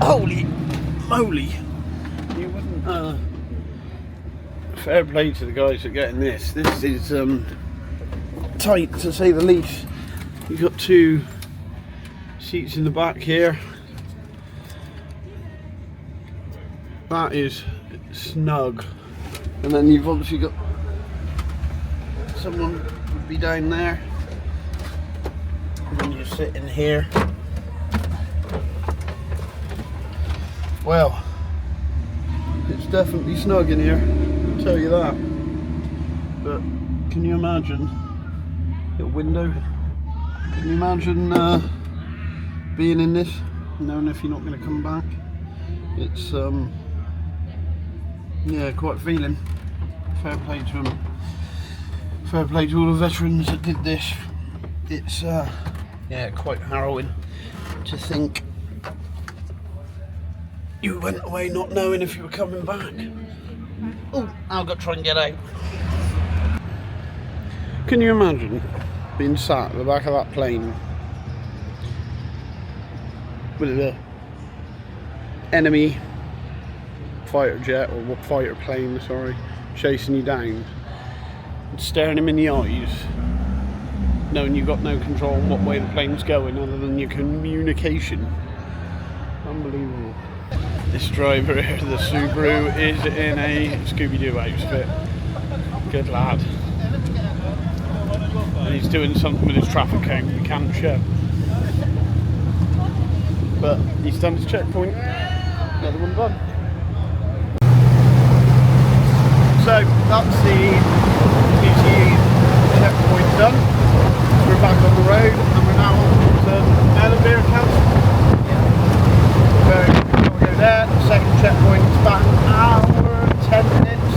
holy moly, you wouldn't. Fair play to the guys that are getting this. This is tight, to say the least. You've got 2 Seats in the back here. That is snug. And then you've obviously got someone would be down there. And then you're sitting here. Well, it's definitely snug in here, I'll tell you that. But can you imagine the window? Can you imagine being in this, knowing if you're not going to come back? It's yeah, quite feeling. Fair play to them. Fair play to all the veterans that did this. It's yeah, quite harrowing to think you went away not knowing if you were coming back. Oh, I've got to try and get out. Can you imagine being sat at the back of that plane with the enemy fighter jet, or fighter plane, sorry, chasing you down and staring him in the eyes, knowing you've got no control on what way the plane's going other than your communication? Unbelievable. This driver here, the Subaru, is in a Scooby-Doo outfit. Good lad. And he's doing something with his traffic cone we can't show. But he's done his checkpoint. Another one done. So that's the PTE checkpoint done. We're back on the road and we're now on to Melbourne Council. So we'll go there. The second checkpoint is about an hour, 10 minutes.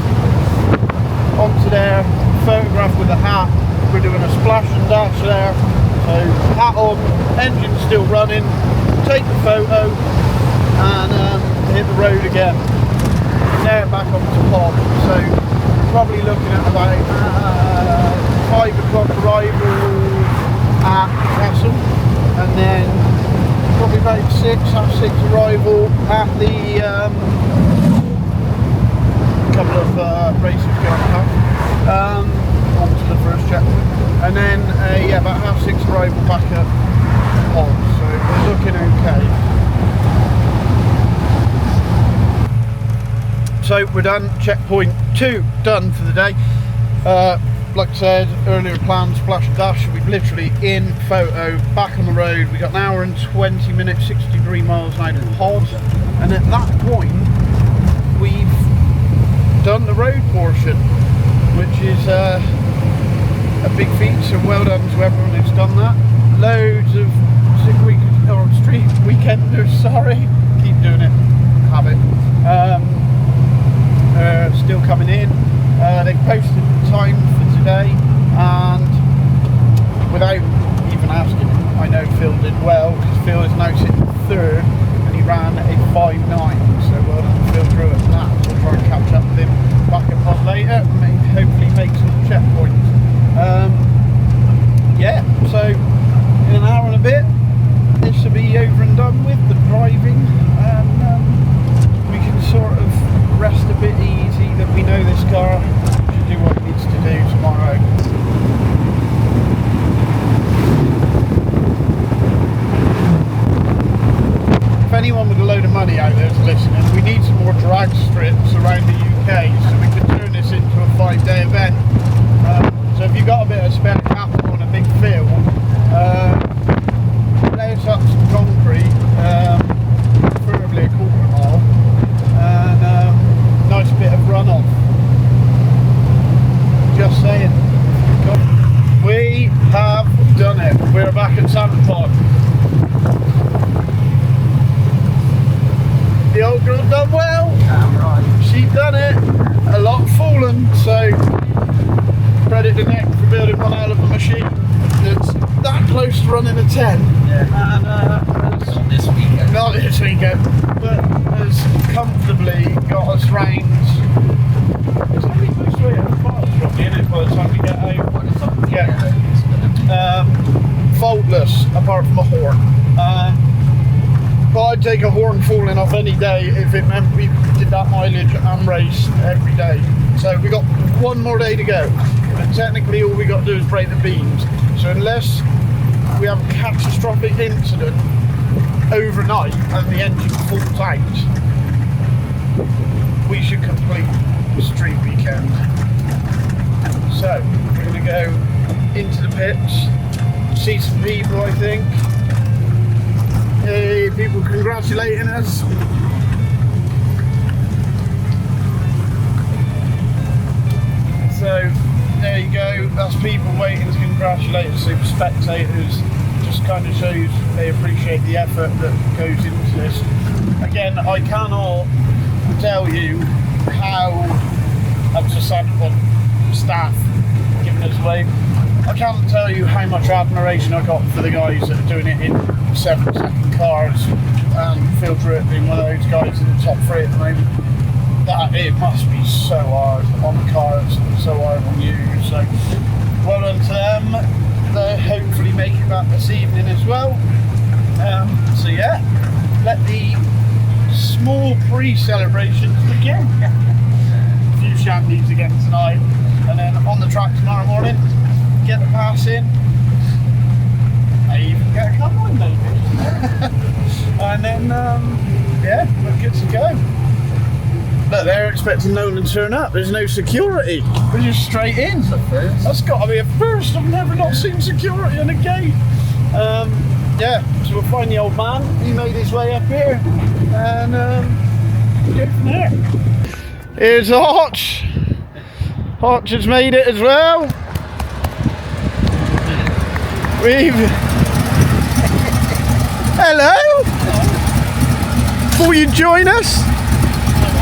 Onto there, photograph with a hat. We're doing a splash and dash there. So hat on, engine still running. Take the photo and hit the road again. Now back onto Pod. So probably looking at about 5 o'clock arrival at Castle, and then probably about 6:30 arrival at the couple of races going past onto the first checkpoint, and then yeah, about 6:30 arrival back at Pod. So we're looking okay. So we're done, checkpoint 2 done for the day. Like I said earlier, planned splash and dash. We've literally in photo, back on the road. We got an hour and 20 minutes, 63 miles out of Pod, and at that point we've done the road portion, which is a big feat. So well done to everyone who's done that. Loads of street weekenders, sorry, keep doing it, habit. Still coming in. They've posted the time for today, and without even asking, I know Phil did well, because Phil is now sitting third and he ran a 5.9, so well done Phil Drew at that. We'll try and catch up with him back at Pod later and hopefully make some checkpoints. Yeah, so in an hour and a bit this will be over and done with the driving, and we can sort of rest a bit easy that we know this car should do what it needs to do tomorrow. If anyone with a load of money out there is listening, we need some more drag strips around the UK so we can turn this into a 5-day event. So if you've got a bit of spare capital on a big field, lay us up some concrete, preferably a quarter mile, and nice bit of runoff. Just saying. We have done it. We're back at Santa Pod. The old girl done well. Right. She done it. A lot fallen, so credit to Nick for building one hell of a machine that's that close to running a 10. Yeah. And not this weekend. Not this weekend, but has comfortably got us round. It's a pretty close to it. Probably in it by the time we get out. Yeah. Faultless, apart from a horn. But I'd take a horn falling off any day if it meant we did that mileage and race every day. So we got one more day to go. And technically all we got to do is break the beams. So unless we have a catastrophic incident overnight and the engine falls out, we should complete the street weekend. So we're going to go into the pits, see some people, I think. Hey, people congratulating us. So there you go, that's people waiting to congratulate us, super spectators. Just kind of shows they appreciate the effort that goes into this. Again, I cannot tell you how I'm just sad on staff giving us away. I can't tell you how much admiration I got for the guys that are doing it in 7-second cars and Phil Dritt being one of those guys in the top 3 at the moment. That it must be so hard on the cars and so hard on you. So well done to them. They'll hopefully make it back this evening as well. So yeah, let the small pre-celebrations begin. A few shanties again tonight, and then on the track tomorrow morning, get the pass in. I even get a come on maybe. And then yeah, we're good to go. But they're expecting no one to turn up. There's no security. We're just straight in. That's got to be a first. I've never not seen security in a gate. Yeah, so we'll find the old man. He made his way up here, and go from there. Here's Hotch. Hotch has made it as well. Hello. Thought you'd join us.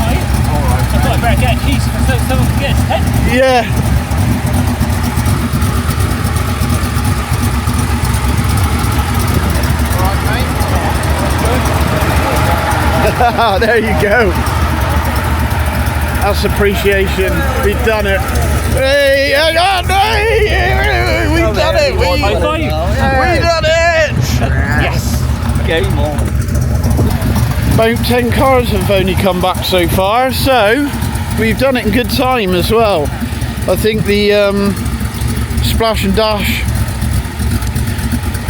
I thought I better get a keys so someone can get his head. Yeah. There you go. That's appreciation. We've done it. Hey, hang on, hey, we've done it. We've done it. Yes. Game on. About 10 cars have only come back so far, so we've done it in good time as well. I think the splash and dash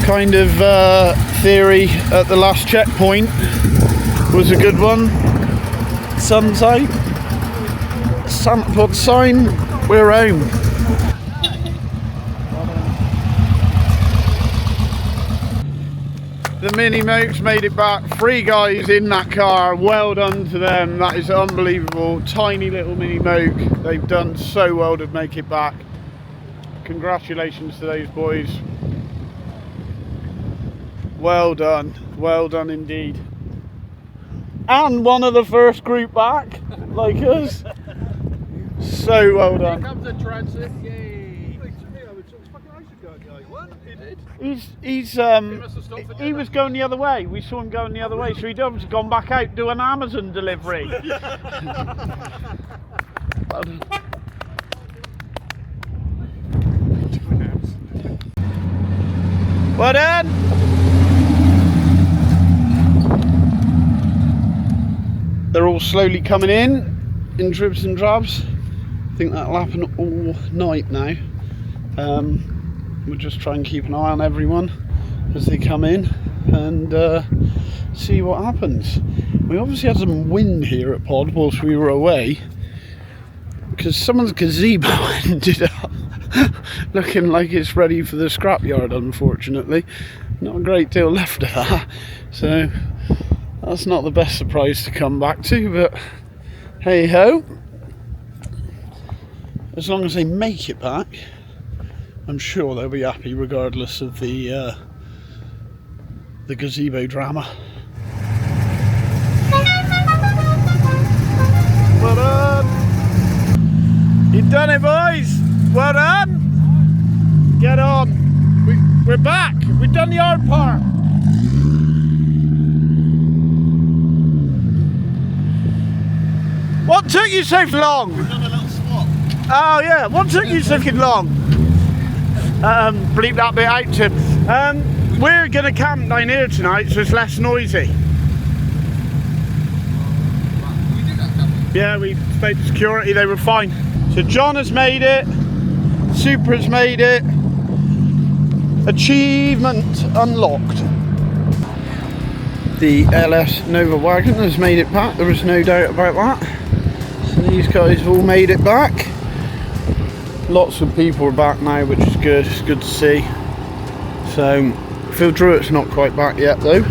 kind of theory at the last checkpoint was a good one. Sun's out, Santa Pod sign, we're home. The mini mopes made it back. 3 guys in that car. Well done to them. That is unbelievable. Tiny little mini moke. They've done so well to make it back. Congratulations to those boys. Well done. Well done indeed. And one of the first group back, like us. So well done. Here comes the transit. Yay. He was going the other way. We saw him going the other way, so he'd obviously gone back out do an Amazon delivery. Well done. They're all slowly coming in dribs and drabs. I think that'll happen all night now. We'll just try and keep an eye on everyone as they come in and see what happens. We obviously had some wind here at Pod whilst we were away, because someone's gazebo ended up looking like it's ready for the scrapyard, unfortunately. Not a great deal left of that, so that's not the best surprise to come back to, but hey ho. As long as they make it back, I'm sure they'll be happy regardless of the gazebo drama. Well done! You've done it, boys! Well done! Get on! We're back! We've done the hard part! What took you so long? We've done a little swap. Oh yeah, what took you so long? Bleep that bit out, Tim. We're going to camp down here tonight so it's less noisy. Yeah, we spoke to security, they were fine. So John has made it, Super has made it, achievement unlocked. The LS Nova wagon has made it back, there was no doubt about that. So these guys have all made it back. Lots of people are back now, which is good, it's good to see. So, Phil Druitt's not quite back yet though.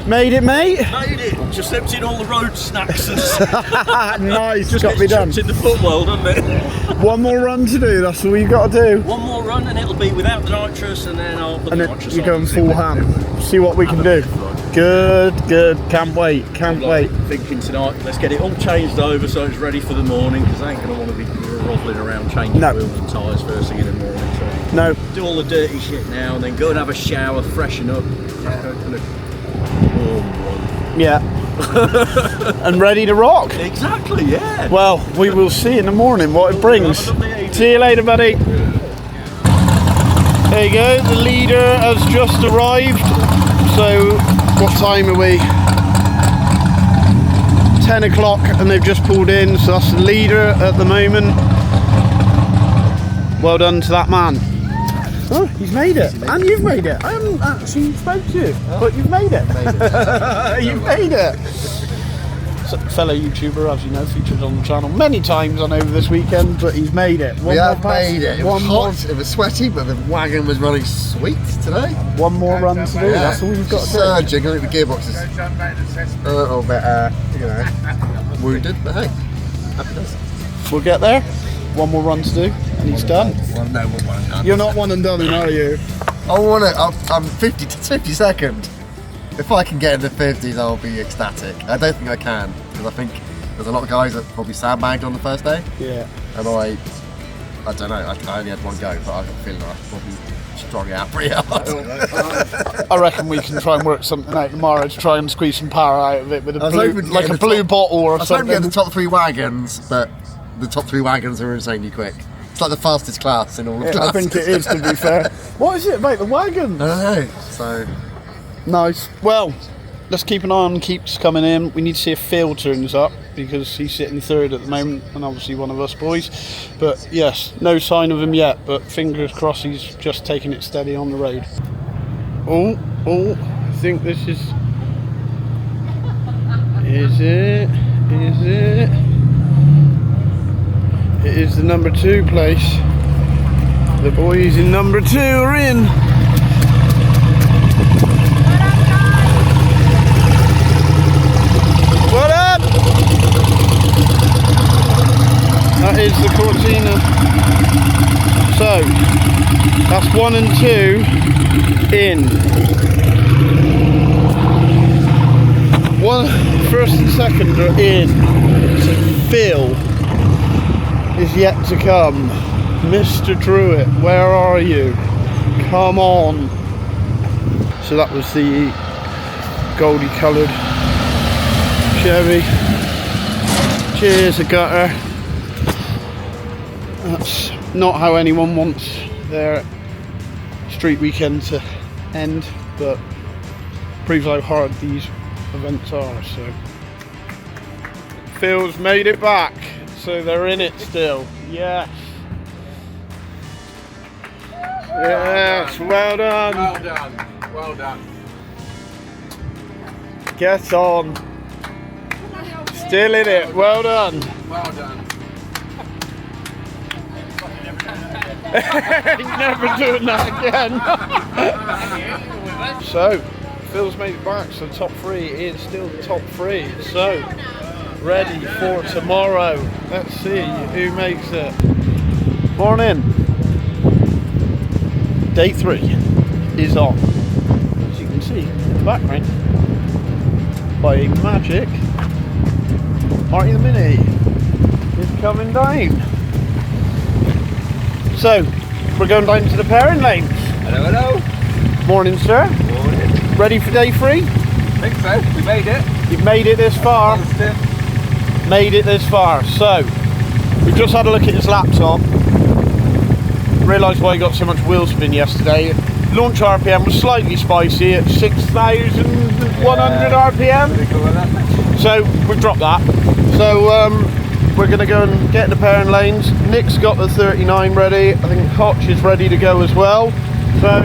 Made it, mate? Made it. Just emptied all the road snacks. And Nice, just got me done. in the footwell, doesn't it? One more run to do, that's all you got to do. One more run and it'll be without the nitrous, and then I'll put And the then nitrous you're on. going full ham. See what we can do. Good, good, can't wait, can't wait. Thinking tonight, let's get it all changed over so it's ready for the morning, because I ain't going to want to be grovelling around changing No. wheels and tyres first thing in the morning. So No, do all the dirty shit now and then go and have a shower, freshen up, kind of warm one. yeah. And ready to rock. Exactly, yeah. Well, we will see in the morning what it brings. See you later, buddy. There you go, the leader has just arrived. So, what time are we? 10 o'clock, and they've just pulled in, so that's the leader at the moment. Well done to that man. Oh, he's made it, and you've made it. I haven't actually spoke to you, but you've made it. You've made it. So, fellow YouTuber, as you know, featured on the channel many times on over this weekend, but he's made it. We have made it. It was hot, it was sweaty, but the wagon was running sweet today. One more run to do, that's all we've got to do. Surging, I think the gearbox is a little bit, wounded, but hey, happy days. We'll get there. One more run to do, and he's done. Well, no, we're one and done. You're not one and done, are you? I want it. I'm 52nd. If I can get in the 50s, I'll be ecstatic. I don't think I can, because I think there's a lot of guys that probably sandbagged on the first day. Yeah. And I don't know, I only had one go, but I've got a feeling I probably strung it out pretty hard. I reckon we can try and work something out tomorrow to try and squeeze some power out of it with a blue, like a blue bottle or I was hoping to something. get the top 3 wagons, but the top 3 wagons are insanely quick. It's like the fastest class in all of Yeah, classes. I think it is, to be fair. What is it about the wagon? I don't know, so... Nice. Well, let's keep an eye on Keeps coming in. We need to see if Phil turns up, because he's sitting third at the moment, and obviously one of us boys. But yes, no sign of him yet, but fingers crossed he's just taking it steady on the road. Oh, I think this is... Is it? It is the number 2 place. The boys in number 2 are in. What up? That is the Cortina. So, that's 1 and 2 in. First and second are in. So Phil is yet to come. Mr. Druitt, where are you? Come on. So that was the goldy coloured Chevy. Cheers, a gutter. That's not how anyone wants their street weekend to end, but proves how hard these events are. So Phil's made it back, so they're in it still. Yes. Yes, well done. Well done. Well done. Get on. Still in it, well done. Well done. Never doing that again. So, Phil's made it back, so top 3 is still the top 3. So, ready for tomorrow. Let's see who makes it. Morning. Day 3 is on. As you can see in the background, by magic, Marty the Mini is coming down. So, we're going down to the pairing lanes. Hello. Morning, sir. Morning. Ready for day 3? I think so. We made it. You've made it this far. Positive. Made it this far. So, we've just had a look at his laptop. Realised why he got so much wheel spin yesterday. Launch RPM was slightly spicy at 6,100 RPM. So, we've dropped that. So, we're going to go and get in the pairing lanes. Nick's got the 39 ready. I think Hotch is ready to go as well. So,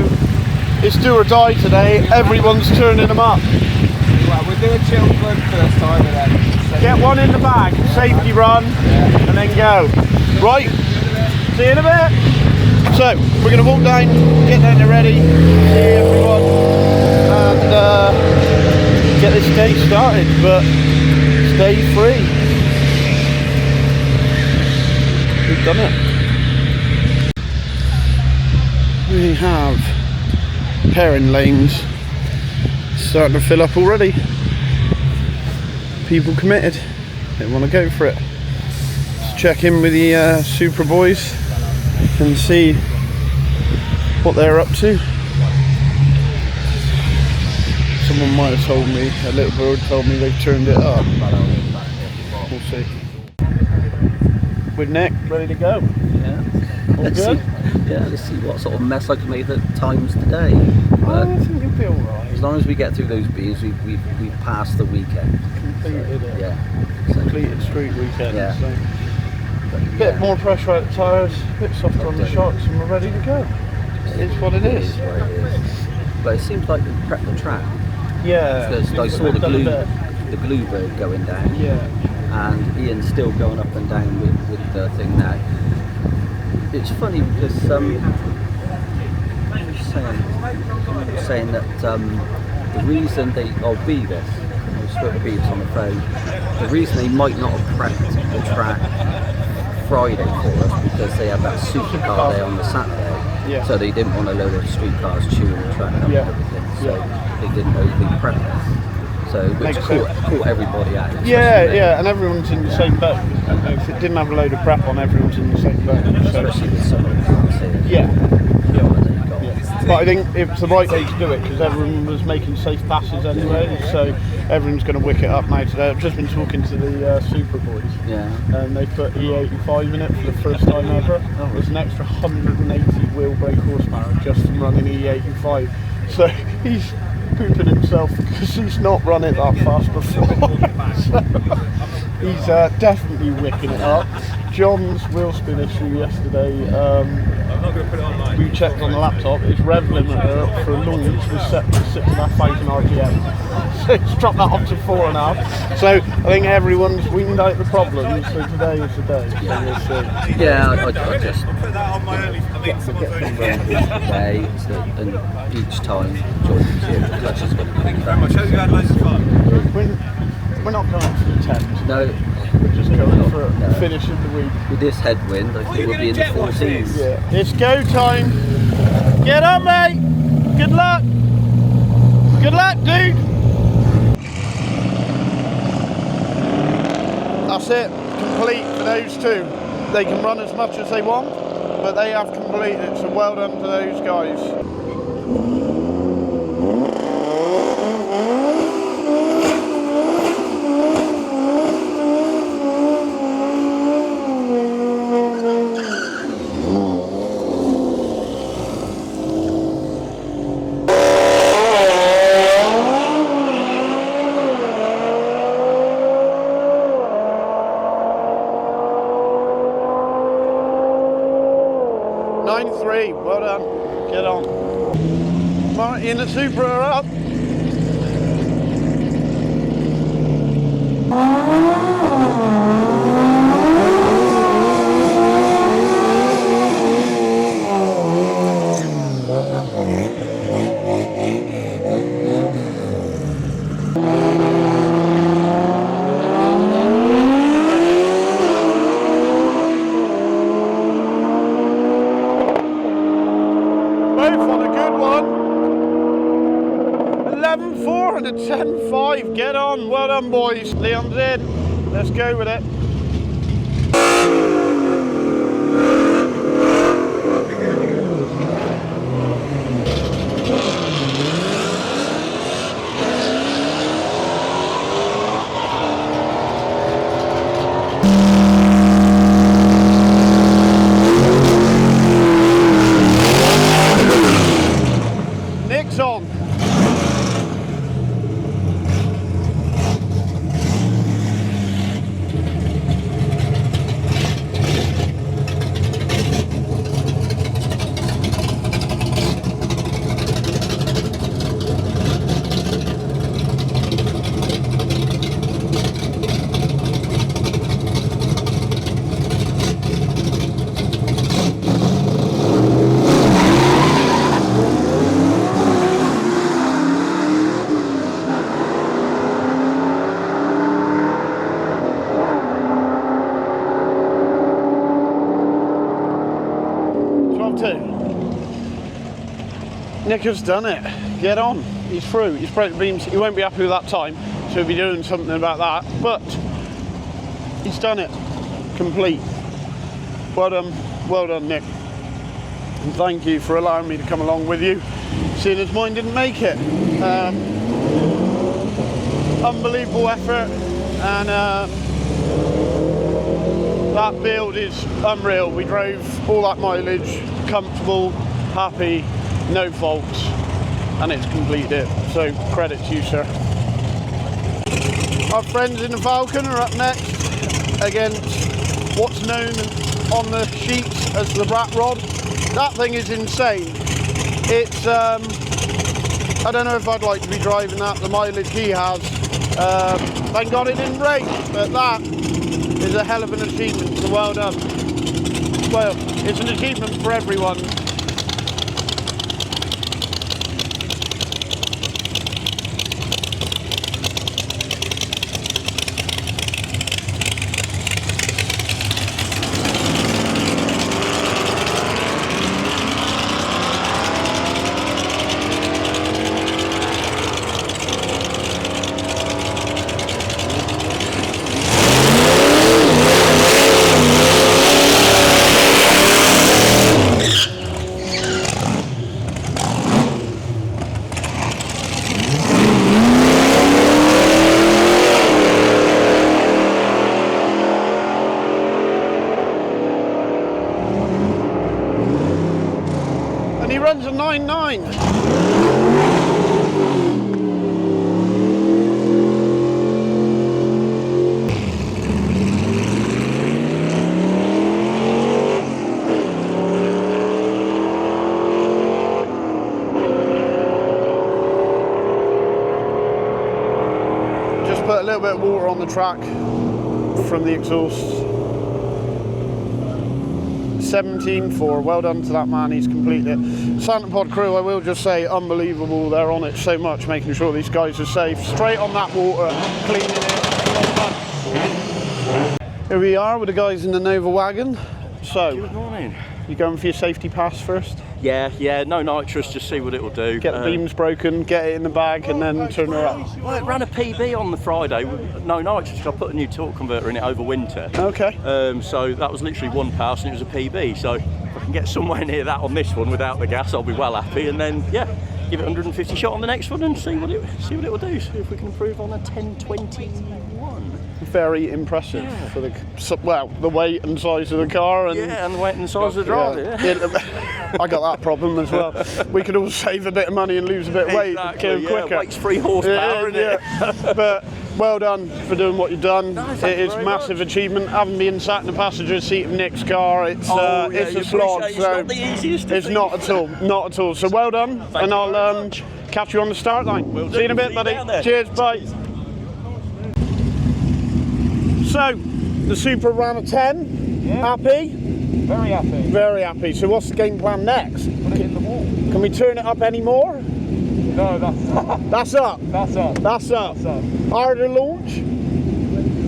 it's do or die today. Everyone's turning them up. Well, we'll do a chilled run first time and then... Get one in the bag, safety run, and then go. Right, see you in a bit. So, we're going to walk down, get down there ready, see everyone, and get this day started, but it's day 3. We've done it. We have pairing lanes starting to fill up already. People committed, they want to go for it. Let's check in with the Super Boys and see what they're up to. Someone might have told me, a little bird told me they've turned it up. We'll see. With Nick, ready to go. Yeah. All Let's good? let's see what sort of mess I can make at times today. But I think you'll be alright. as long as we get through those beers, we've passed the weekend. Completed it. Yeah. So, Completed street weekend. Yeah. So. but, Bit more pressure out the tyres, a bit softer on the shocks, and we're ready to go. It's what it is. what it is. But it seems like we've prepped the track. Yeah. Because I saw we've done a bit. the glue bird going down. Yeah. And Ian's still going up and down with the thing now. It's funny because someone was saying that the reason I'll be this, I spoke to Beavis on the phone, the reason they might not have prepped the track Friday for us because they had that supercar day on the Saturday, Yeah. so they didn't want a load of streetcars chewing the track up Yeah. and everything, so they didn't overly prep us. So which Makes sense. caught everybody out. Yeah, especially yeah, and everyone's in the same boat. If it didn't have a load of prep on, everyone's in the same boat. So, especially with some of the cars here. yeah. The holiday got. Yeah. But I think it's the right day to do it because everyone was making safe passes anyway, so everyone's going to wick it up now today. I've just been talking to the Super Boys, Yeah. and they put E85 in it for the first time ever. There's an extra 180 wheel brake horsepower just from running E85. So he's pooping himself because he's not run it that fast before. So he's definitely wicking it up. John's wheel spin issue yesterday, we checked on the laptop, his rev limiter for a launch was set to 6,500 RPM. So it's dropped that up to 4.5. So I think everyone's weaned out the problems, so today is the day. So we'll see. Yeah, I just get them running today, and each time Jordan's here, the clutch is going to be Very much. Hope you had loads of fun. We're not going for the 10s. No, We're just going for No. a finish of the week. with this headwind, I think we'll be in the 14s. Yeah. It's go time. Get on, mate. Good luck. Good luck, dude. That's it. Complete for those two. They can run as much as they want, but they have completed. So well done to those guys. Well done. Get on. Marty and the Supra are up. Both on a good one. 11.4 and a 10.5. Get on. Well done, boys. Leon's in. Let's go with it. Nick's on. have to. Nick has done it. Get on. He's through. He's broke the beams. He won't be happy with that time, so he'll be doing something about that. But he's done it. Complete. Well done, Nick. And thank you for allowing me to come along with you, seeing as mine didn't make it. Unbelievable effort, and that build is unreal. We drove all that mileage, comfortable, happy, no faults, and it's completed it. So credit to you, sir. Our friends in the Falcon are up next against what's known on the sheets as the rat rod. That thing is insane. It's I don't know if I'd like to be driving that, the mileage he has. Thank God it didn't rain, but that is a hell of an achievement, so well done. Well, it's an achievement for everyone. And he runs a 9.9. Just put a little bit of water on the track from the exhaust. 17.4, well done to that man, he's completed it. Santa Pod crew, I will just say, unbelievable, they're on it so much, making sure these guys are safe. Straight on that water, cleaning it. Well done. Here we are with the guys in the Nova wagon. So, Good morning. you going for your safety pass first? Yeah, no nitrous, just see what it'll do. Get the beams broken, get it in the bag, and then turn her up. Well, it ran a PB on the Friday with no nitrous. I put a new torque converter in it over winter. Okay. So that was literally 1 pass and it was a PB. So if I can get somewhere near that on this one without the gas, I'll be well happy. And then give it 150 shot on the next one and see what it will do. See if we can improve on a 1021. Very impressive for the weight and size of the car, and and the weight and size of the driver. I got that problem as well. We could all save a bit of money and lose a bit of weight quicker. Weight's 3 horsepower, isn't it? But well done for doing what you've done. No, it is very massive much. achievement. Having been sat in the passenger seat of Nick's car, it's a slog. It's So not the easiest. it's not at all. So well done, and I'll catch you on the start line. See you in a bit, buddy. Cheers, bye. So, the Super ran a 10. Happy? Very happy. Very happy. So what's the game plan next? Put it in the wall. Can we turn it up any more? No, that's That's up. that's up. That's up. That's up. Harder launch?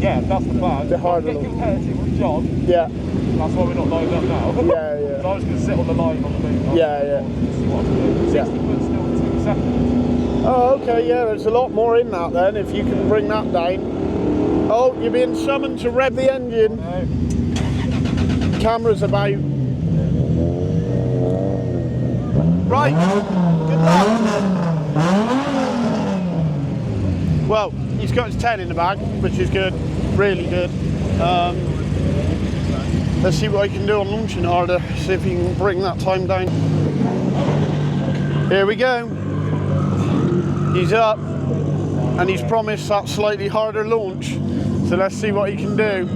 Yeah, that's the plan. The harder Get launch. competitive with John. Yeah. That's why we're not lined up now. Yeah. So I'm just going to sit on the line on the beam. Yeah. See what I can do. 60 foot still 2 seconds. Oh, okay, yeah, there's a lot more in that then, if you can bring that down. Oh, you're being summoned to rev the engine. No. Camera's about. Right, good luck. Well, he's got his 10 in the bag, which is good, really good. Let's see what I can do on launching harder, see if he can bring that time down. Here we go. He's up, and he's promised that slightly harder launch. So let's see what he can do.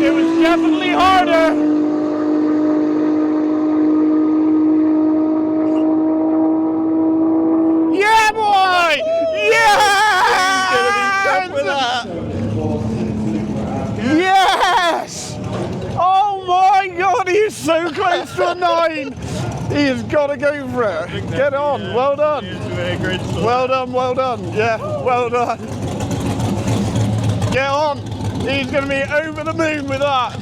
It was so close to a 9. He has got to go for it. Get on. Well done. Well done. Well done. Yeah. Well done. Get on. He's going to be over the moon with that.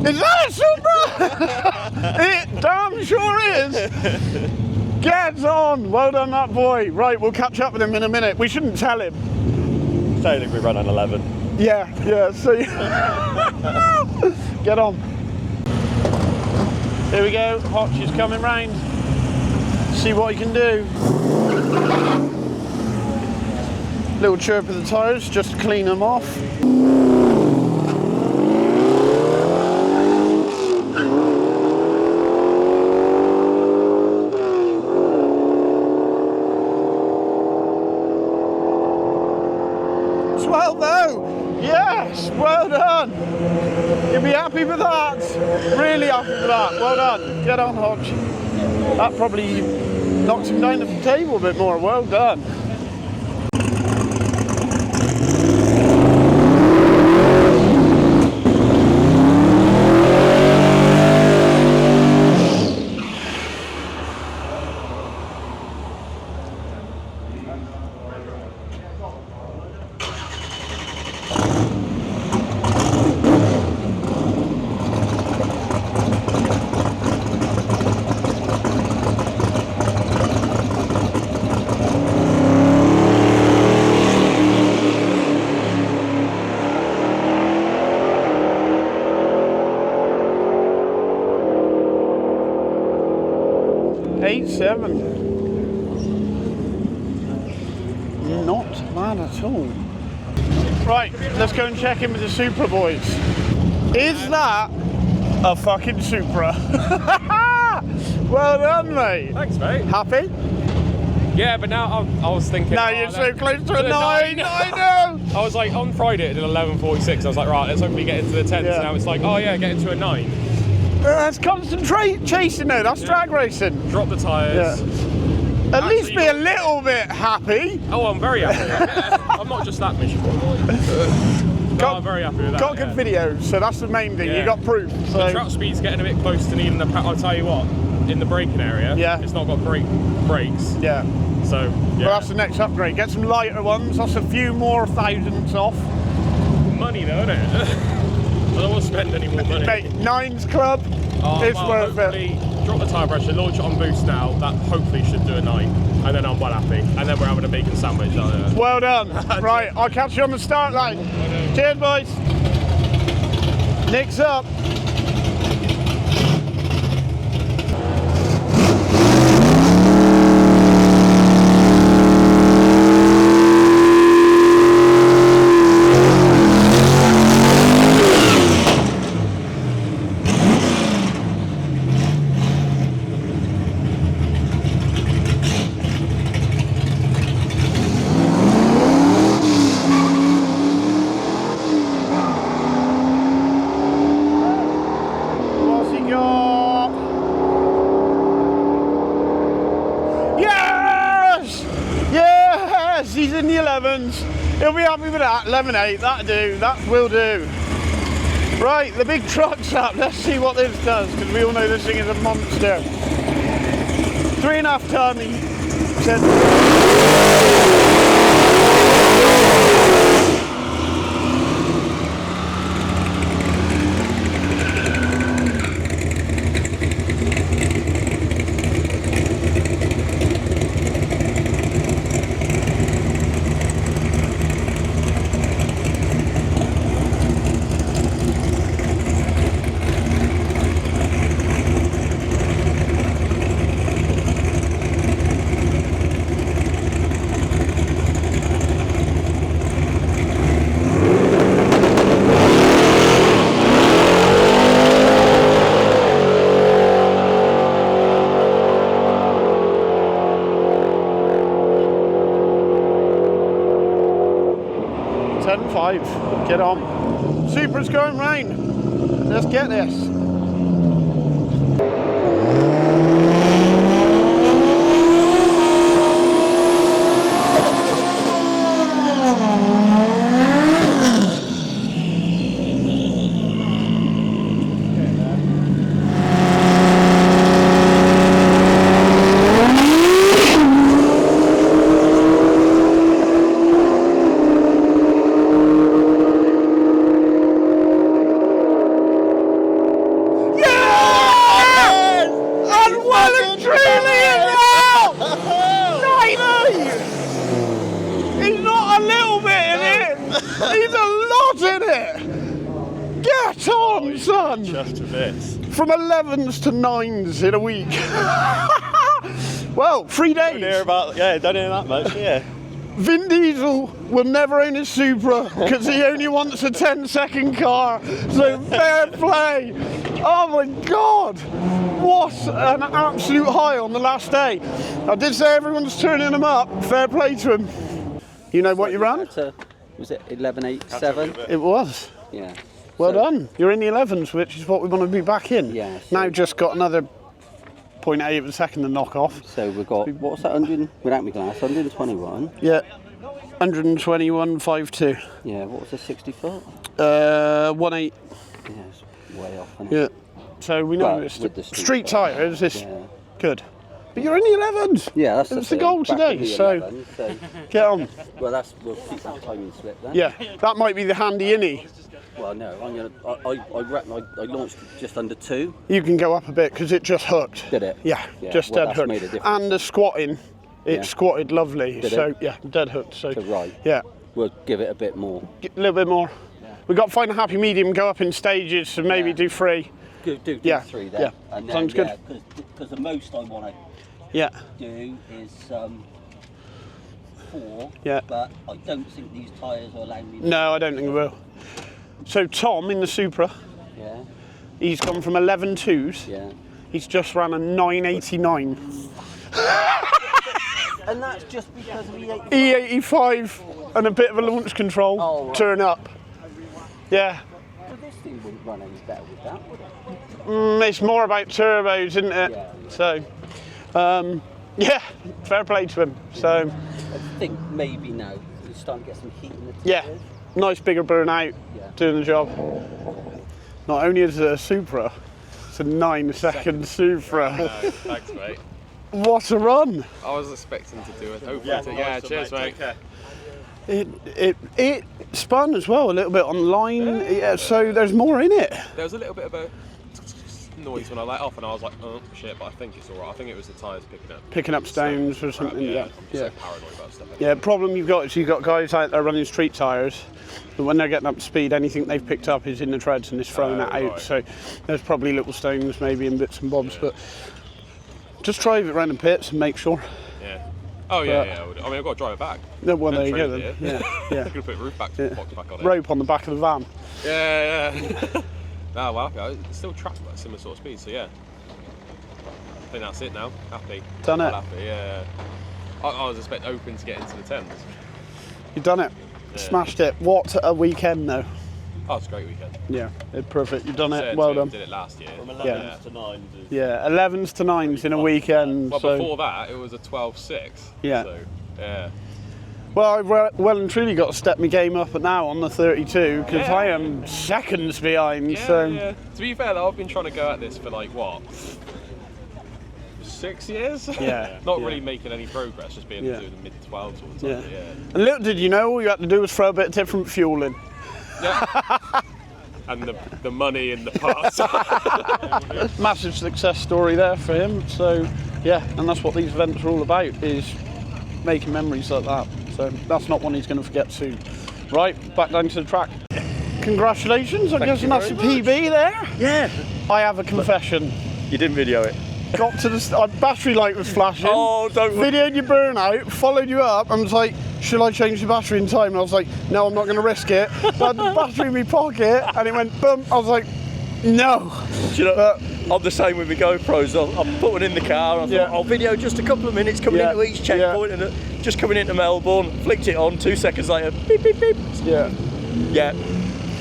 Is that a Supra? It damn sure is. Get on. Well done, that boy. Right, we'll catch up with him in a minute. We shouldn't tell him. Don't think we run on 11. Yeah, see. Get on. Here we go, Hotch is coming round. See what he can do. Little chirp of the tyres, just to clean them off. Yes, well done. You'll be happy with that. Really happy with that. Well done. Get on, Hodge. That probably knocks him down to the table a bit more. Well done. Seven. Not bad at all. Right, let's go and check in with the Supra boys. Is that a fucking Supra? Well done, mate. Thanks, mate. Happy? Yeah, but now I was thinking. Now you're so close to a 9. I know. I was like, on Friday it did 11:46. I was like, right, let's hopefully get into the 10s. Yeah. Now it's like, oh yeah, get into a 9. That's constant chasing though. That's drag racing. Drop the tyres. Yeah. At least be a little bit happy. Oh, I'm very happy. I'm not just that miserable. No, I'm very happy with that. Got good videos, so that's the main thing. Yeah. You got proof. So. The track speed's getting a bit close to needing the. I'll tell you what, in the braking area, it's not got brakes. Yeah. So, yeah. Well, that's the next upgrade. Get some lighter ones. That's a few more thousands off. Money though, isn't it? I don't want to spend any more money. Mate, 9's club. It's worth it. Drop the tyre pressure, launch it on boost now. That hopefully should do a 9, and then I'm well happy. And then we're having a bacon sandwich. Well done. Right, I'll catch you on the start line. Cheers, boys. Nick's up. He's in the 11s. He'll be happy with that. 11.8, that'll do. That will do. Right, the big truck's up. Let's see what this does, because we all know this thing is a monster. 3.5 ton. He said. Get on. Supra's going round. Let's get this. on, son. Just a bit. From 11s to 9s in a week. Well, 3 days. Don't hear that much, yeah. Vin Diesel will never own his Supra because he only wants a 10-second car. So fair play. Oh my God. What an absolute high on the last day. I did say everyone's turning him up. Fair play to him. You know what you ran? Was it 11.87? It was. Yeah. Well done. You're in the 11s, which is what we want to be back in. Yeah. Now just got another 0.8 of a second to knock off. So we've got, what's that, 100, without my glass, 121. Yeah. 121.52. Yeah, what was the 60 foot? 1.8. Yeah, it's way off, isn't it? Yeah. So we know Well, it's with the street tyres, it's Yeah. good. But you're in the 11s. Yeah, that's It's the the goal thing. Back today, in the so 11, so get on. well, we'll keep that timing slip then. Yeah, that might be the handy innie. Well, no, I reckon I launched just under 2. You can go up a bit because it just hooked. Did it? Yeah, Yeah, just well, dead that's hooked. made a difference. And the squatting, it Yeah. squatted lovely. Did so it? yeah, dead hooked. So right. yeah, We'll give it a bit more. a little bit more. We've got to find a happy medium, go up in stages, so maybe Yeah. do 3. Do Yeah, 3 then. yeah. And then, Sounds good. Because the most I want to Yeah, do is 4. Yeah. But I don't think these tyres will allow me. no, I don't think it will. So Tom in the Supra, Yeah. he's gone from 11.2s. Yeah. He's just ran a 9.89. And that's just because of the E85 and a bit of a launch control Oh, right. turn up. Yeah, So this thing wouldn't run any better with that, would it? it's more about turbos, isn't it? Yeah. So, yeah, fair play to him. So, I think maybe now it's starting to get some heat in the yeah, tyres. nice bigger burnout, Yeah. doing the job. Not only is it a Supra, it's a 9-second Supra. Thanks, mate. What a run! I was expecting to do it. Hopefully, yeah. Cheers, mate. It spun as well a little bit on line, yeah, so there's more in it. There was a little bit of a noise when I let off, and I was like, oh shit, but I think it's alright. I think it was the tyres picking up Stones or crap, something. Yeah, I'm yeah. so paranoid about stuff. Yeah, problem you've got is you've got guys out there running street tyres, but when they're getting up to speed, anything they've picked up is in the treads and it's throwing that out. right. So there's probably little stones maybe and bits and bobs, but just drive it around the pits and make sure. Yeah. Oh yeah, But- yeah. I mean, I've got to drive it back. No, well, there you go Trained then. it. Yeah, yeah. I'm gonna put roof box back on it. Rope on the back of the van. Yeah, yeah. No, well, happy. It's still tracked at a similar sort of speed, so yeah. I think that's it now. Happy. Done it. Well, happy, yeah. I was expecting open to get into the 10s. You've done it. Yeah. Smashed it. What a weekend though. Oh, it's a great weekend. Yeah, it's perfect. You've done it. Said Well to him, done. Did it last year. From 11s to 9s. Yeah, 11s to 9s in a weekend. Well, so. before that, it was a 12.6. Yeah. So, yeah. Well, I've well and truly got to step my game up now on the 32 because Yeah. I am seconds behind. Yeah, so yeah. To be fair, though, I've been trying to go at this for like, what? 6 years? Yeah, Not yeah. really making any progress, just being Yeah. doing the mid-12s all the Yeah. time. Yeah. And little did you know, all you had to do was throw a bit of different fuel in. And the money in the parts. Massive success story there for him. So yeah, and that's what these events are all about, is making memories like that. So that's not one he's going to forget soon. Right, back down to the track. Congratulations, I guess that's a PB there. Yeah. I have a confession. You didn't video it. Got to the battery light was flashing. Oh, don't. Videoed your burnout, followed you up, and was like, "Shall I change the battery in time?" And I was like, "No, I'm not going to risk it." So I had the battery in my pocket, and it went boom. I was like, "No." Do you know, I'm the same with my GoPros. I'll put one in the car. I thought, Yeah. I'll video just a couple of minutes coming Yeah. into each checkpoint, and just coming into Melbourne. Flicked it on. 2 seconds later, beep beep beep. Yeah. Yeah.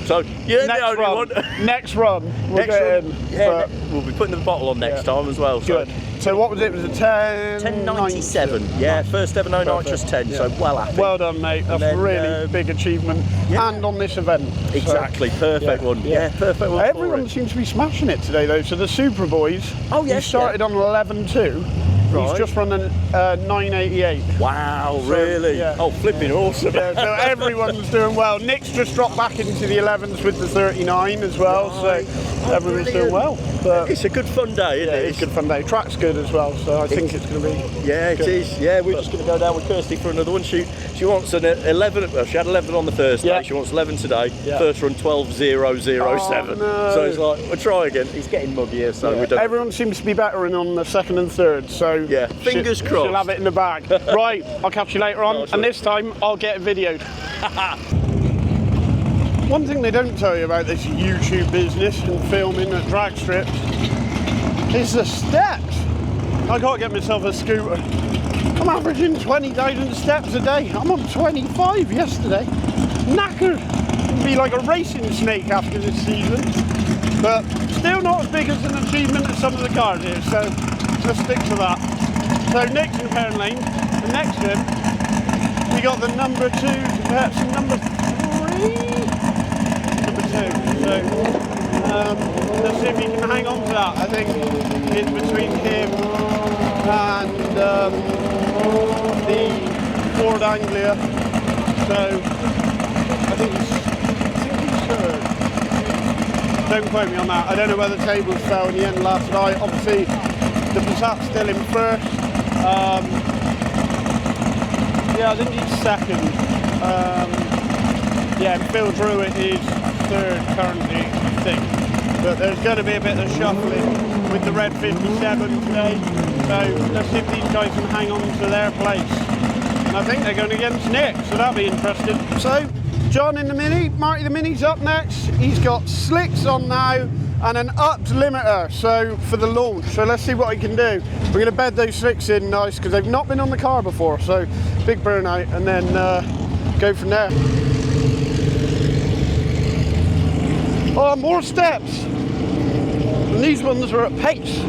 So you're Next the only run. one. Next run. We'll Next get run. in. Yeah. But We'll be putting the bottle on next Yeah. time as well. So. good. So what was it? Was it 10? 10.97. Yeah. First ever no nitrous 10. So well happy. Well done, mate. That's then, a really big achievement. yeah. And on this event. So, Exactly. Perfect yeah, one. yeah. Yeah. Perfect one. for everyone it. seems to be smashing it today, though. So the Super Boys. Oh, yes, You started on 11.2. He's just run a 988. Wow, So, really? yeah. Oh, flipping awesome. Yeah, so everyone's doing well. Nick's just dropped back into the 11s with the 39 as well, so everyone's doing well. But It's a good fun day, isn't yeah, it? it's a good fun day. Track's good as well, so I think it's going to be. Yeah, it good. is. Yeah, we're just going to go down with Kirsty for another one. She wants an 11. Well, she had 11 on the first day. Yeah. She wants 11 today. Yeah. First run 12.007. Oh, no. So it's like we'll try again. He's getting muggier, so Yeah. we don't. Everyone seems to be bettering on the second and third, so Yeah, fingers crossed. She'll have it in the bag. Right, I'll catch you later on, Nice and one. this time I'll get it videoed. One thing they don't tell you about this YouTube business and filming at drag strips is the steps. I gotta get myself a scooter. I'm averaging 20,000 steps a day. I'm on 25 yesterday. Knackered. It'd be like a racing snake after this season. But still not as big as an achievement as some of the cars here, so let's stick to that. So Nick's in Perrin Lane, and next to him, we got the number 2 compared to number 3. Number 2. So let's see if he can hang on to that. I think it's between him and the Ford Anglia. So I think he's third. Don't quote me on that. I don't know whether the tables fell in the end last night. Obviously, the Passat's still in first. Yeah, I think he's second. Yeah, Phil Druitt is third currently, I think. But there's going to be a bit of shuffling with the red 57 today. So let's see if these guys can hang on to their place. And I think they're going against Nick, so that'll be interesting. So, John in the Mini, Marty the Mini's up next. He's got slicks on now and an upped limiter, so for the launch. So let's see what he can do. We're going to bed those slicks in nice because they've not been on the car before. So big burnout and then go from there. Oh, more steps. And these ones are at pace.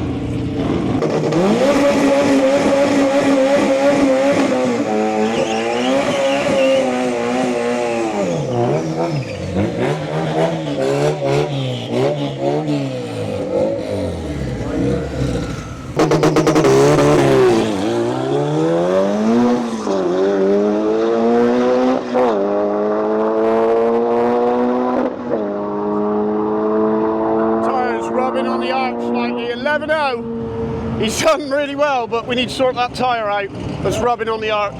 On the arch slightly, 11.0. He's done really well, but we need to sort that tyre out. That's rubbing on the arch.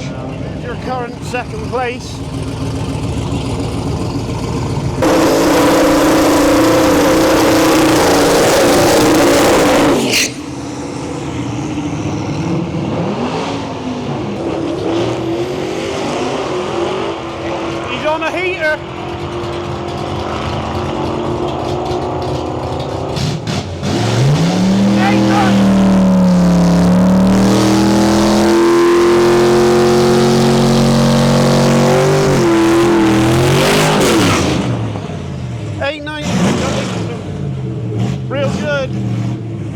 Your current second place. He's on a heater. Real good.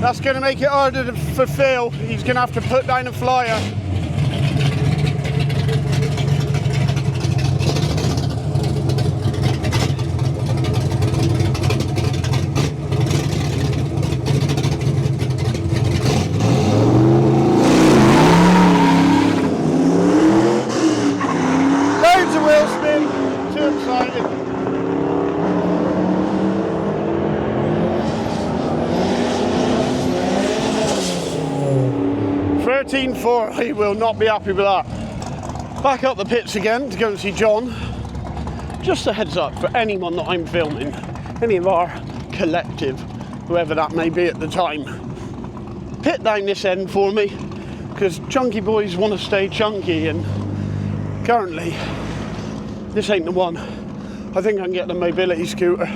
That's going to make it harder to fulfill. He's going to have to put down a flyer. Loads of wheel spin. Too excited. 13.4, he will not be happy with that. Back up the pits again to go and see John. Just a heads up for anyone that I'm filming, any of our collective, whoever that may be at the time, pit down this end for me, because chunky boys want to stay chunky, and currently this ain't the one. I think I can get the mobility scooter.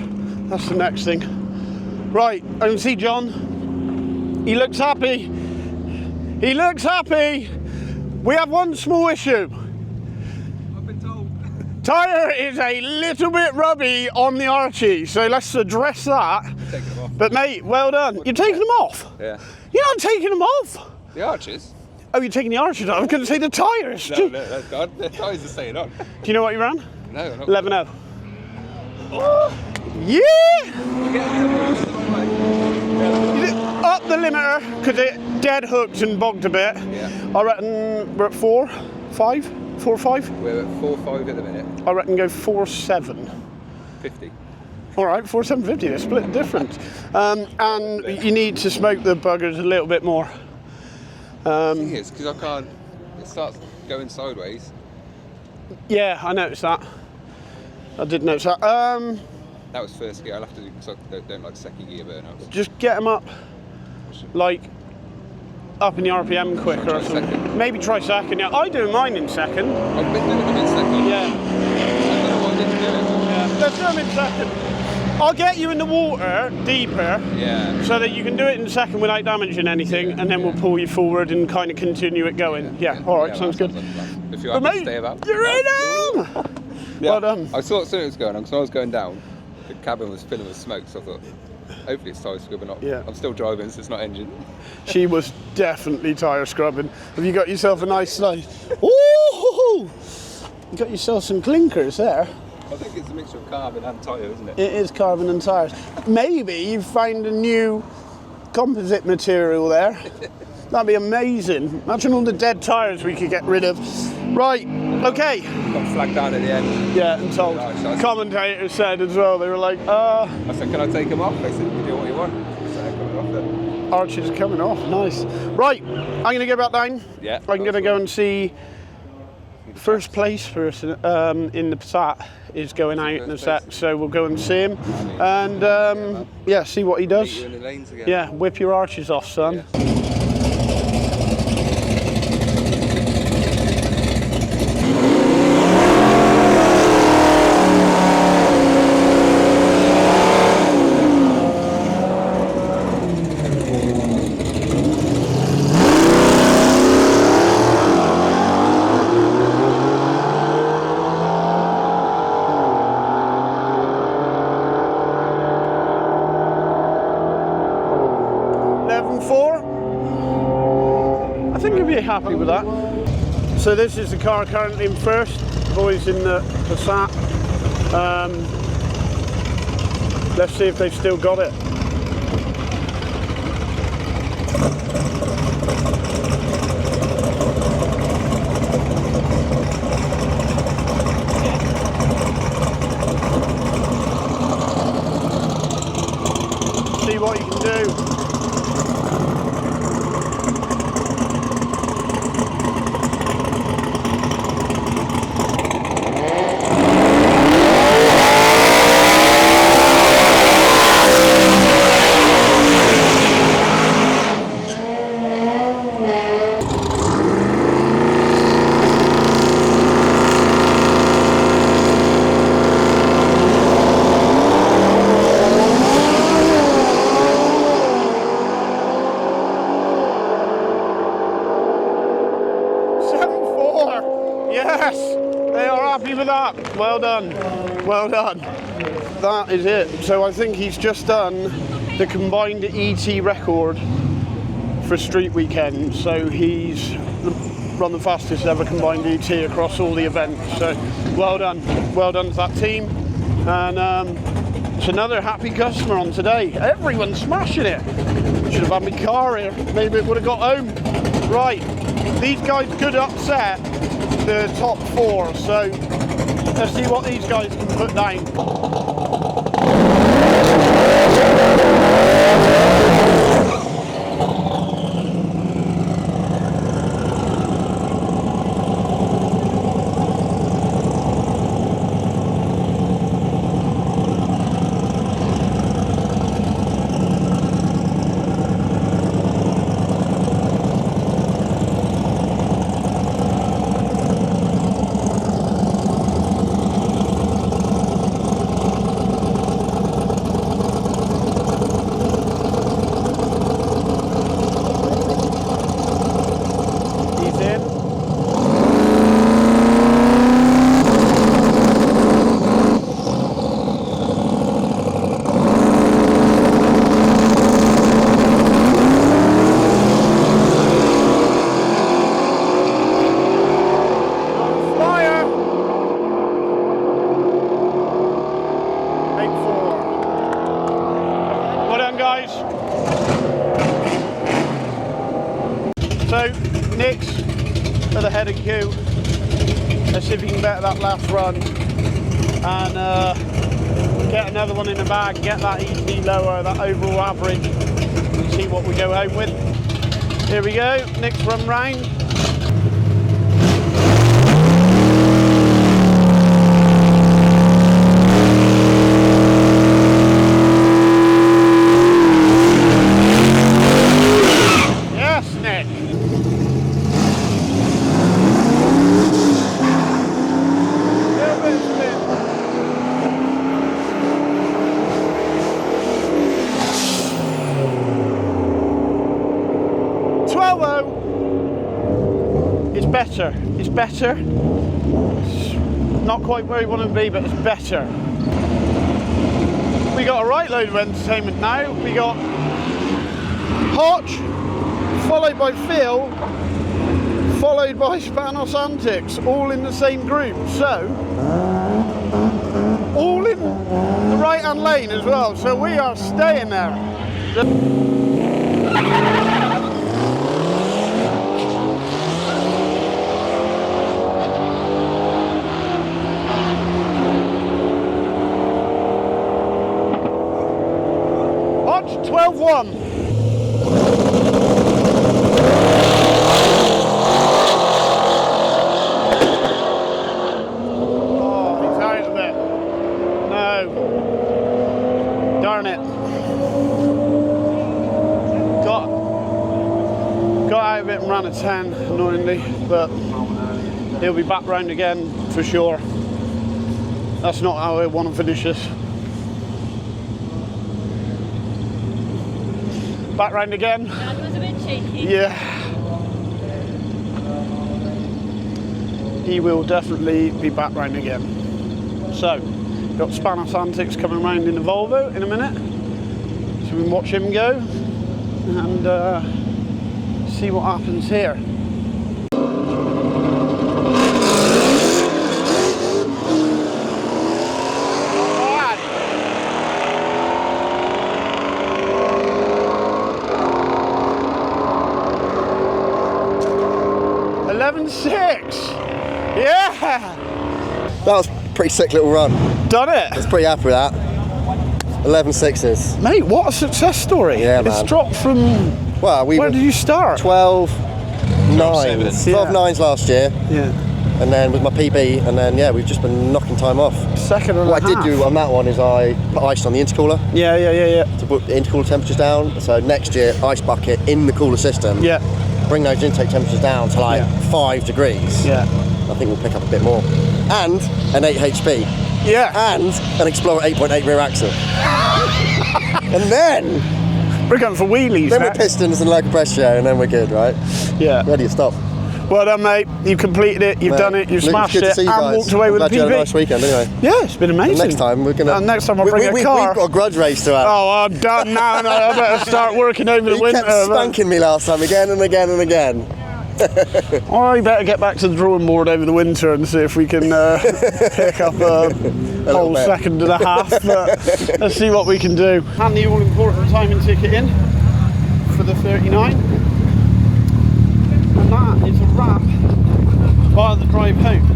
That's the next thing. Right, I can see John. He looks happy. He looks happy. We have one small issue. I've been told. Tyre is a little bit rubby on the Archie, so let's address that. Taking them off. But mate, well done. You're taking them off? Yeah. You're not taking them off? The arches? Oh, you're taking the Arches off? I was going to say the tyres. No, God, the tyres are staying on. Do you know what you ran? No, not 11.0. Yeah! You did up the limiter, because dead hooked and bogged a bit. Yeah. I reckon we're at 4, 5, 4 or 5. We're at 4.5 at the minute. I reckon go 4.7. 50. All right, 4.750. They're split different. And you need to smoke the buggers a little bit more. The thing is, because I can't. It starts going sideways. Yeah, I noticed that. I did notice that. That was first gear. I'll have to do because I don't like second gear burnouts. Just get them up, like up in the RPM quicker or something. Second? Maybe try second. Yeah, I do mine in second. I've been doing them in second. Yeah. I don't know why I didn't do it. Yeah. Let's do them in second. I'll get you in the water deeper. Yeah. So that you can do it in second without damaging anything, and then we'll pull you forward and kind of continue it going. Yeah. All right. Sounds good. Like a plan. If you're happy to stay about. You're in them. Yeah. Well done. I saw as soon as it was going on, because when I was going down, the cabin was filling with smoke, so I thought, hopefully it's tyre scrubbing up. Yeah. I'm still driving, so it's not engine. She was definitely tyre scrubbing. Have you got yourself a nice slice? Ooh! You got yourself some clinkers there. I think it's a mixture of carbon and tyre, isn't it? It is carbon and tyres. Maybe you've found a new composite material there. That'd be amazing. Imagine all the dead tyres we could get rid of. Right, okay. Got flagged down at the end. Yeah, and told. Right, so Commentators said as well, they were like, I said, can I take them off? They said, you do what you want. So I got it off then. Arches are coming off, nice. Right, I'm going to go back down. Yeah. I'm going to go and see first place person in the Passat is going out in a sec, so we'll go and see him and yeah, see what he does. Meet you in the lanes again. Yeah, whip your arches off, son. Yeah. Happy with that. So this is the car currently in first, boys in the Passat. Let's see if they've still got it. See what you can do. Well done, well done. That is it. So I think he's just done the combined ET record for street weekend. So he's run the fastest ever combined ET across all the events. So well done to that team. And it's another happy customer on today. Everyone's smashing it. Should have had my car here. Maybe it would have got home. Right, these guys could upset the top 4. So let's see what these guys can put down. So Nick's at the head of queue. Let's see if he can better that last run and get another one in the bag, get that easy lower, that overall average, and see what we go home with. Here we go, Nick's run round. Yes, Nick. Little bit of spin. 12.0. It's better. It's better. It's not quite where we want to be, but it's better. We got a right load of entertainment now. We got Hotch, followed by Phil, followed by Spanos Antics, all in the same group. So, all in the right-hand lane as well. So we are staying there. Hotch 12.1. Darn it. Got out of it and ran a 10, annoyingly, but he'll be back round again for sure. That's not how I want to finish this. Back round again. That was a bit cheeky. Yeah. He will definitely be back round again. So, got Spanos Antics coming around in the Volvo in a minute, so we can watch him go and see what happens here. Alright. 11.6. Yeah. That was a pretty sick little run. Done it. I was pretty happy with that. 11.6s. Mate, what a success story. Yeah, It's man. dropped from... Well, Where did you start? 12 9s. 12 Yeah. 9s last year. Yeah. And then with my PB, and then yeah, we've just been knocking time off. Second and What a I did half. do on that one is I put ice on the intercooler Yeah. to put the intercooler temperatures down. So next year, ice bucket in the cooler system. Yeah. Bring those intake temperatures down to like 5 degrees. Yeah. I think we'll pick up a bit more. And an 8 HP. Yeah. And an Explorer 8.8 rear axle. And then we're going for wheelies. Then we're pistons and low compressor, and then we're good, right? Yeah. Ready to stop. Well done, mate. You've completed it. You've done it. You've Luke, smashed good to it, see you and guys. walked away with a Glad you had a PB. nice weekend, anyway. Yeah, it's been amazing. And next time we're gonna. And next time I'll bring a car. We've got a grudge race to have. Oh, I'm done now. No, I better start working over the You winter. kept spanking me last time again and again and again. I better get back to the drawing board over the winter and see if we can pick up a whole bit. second and a half. But let's see what we can do. And the all-important timing ticket in for the 39. And that is a wrap via the drive home.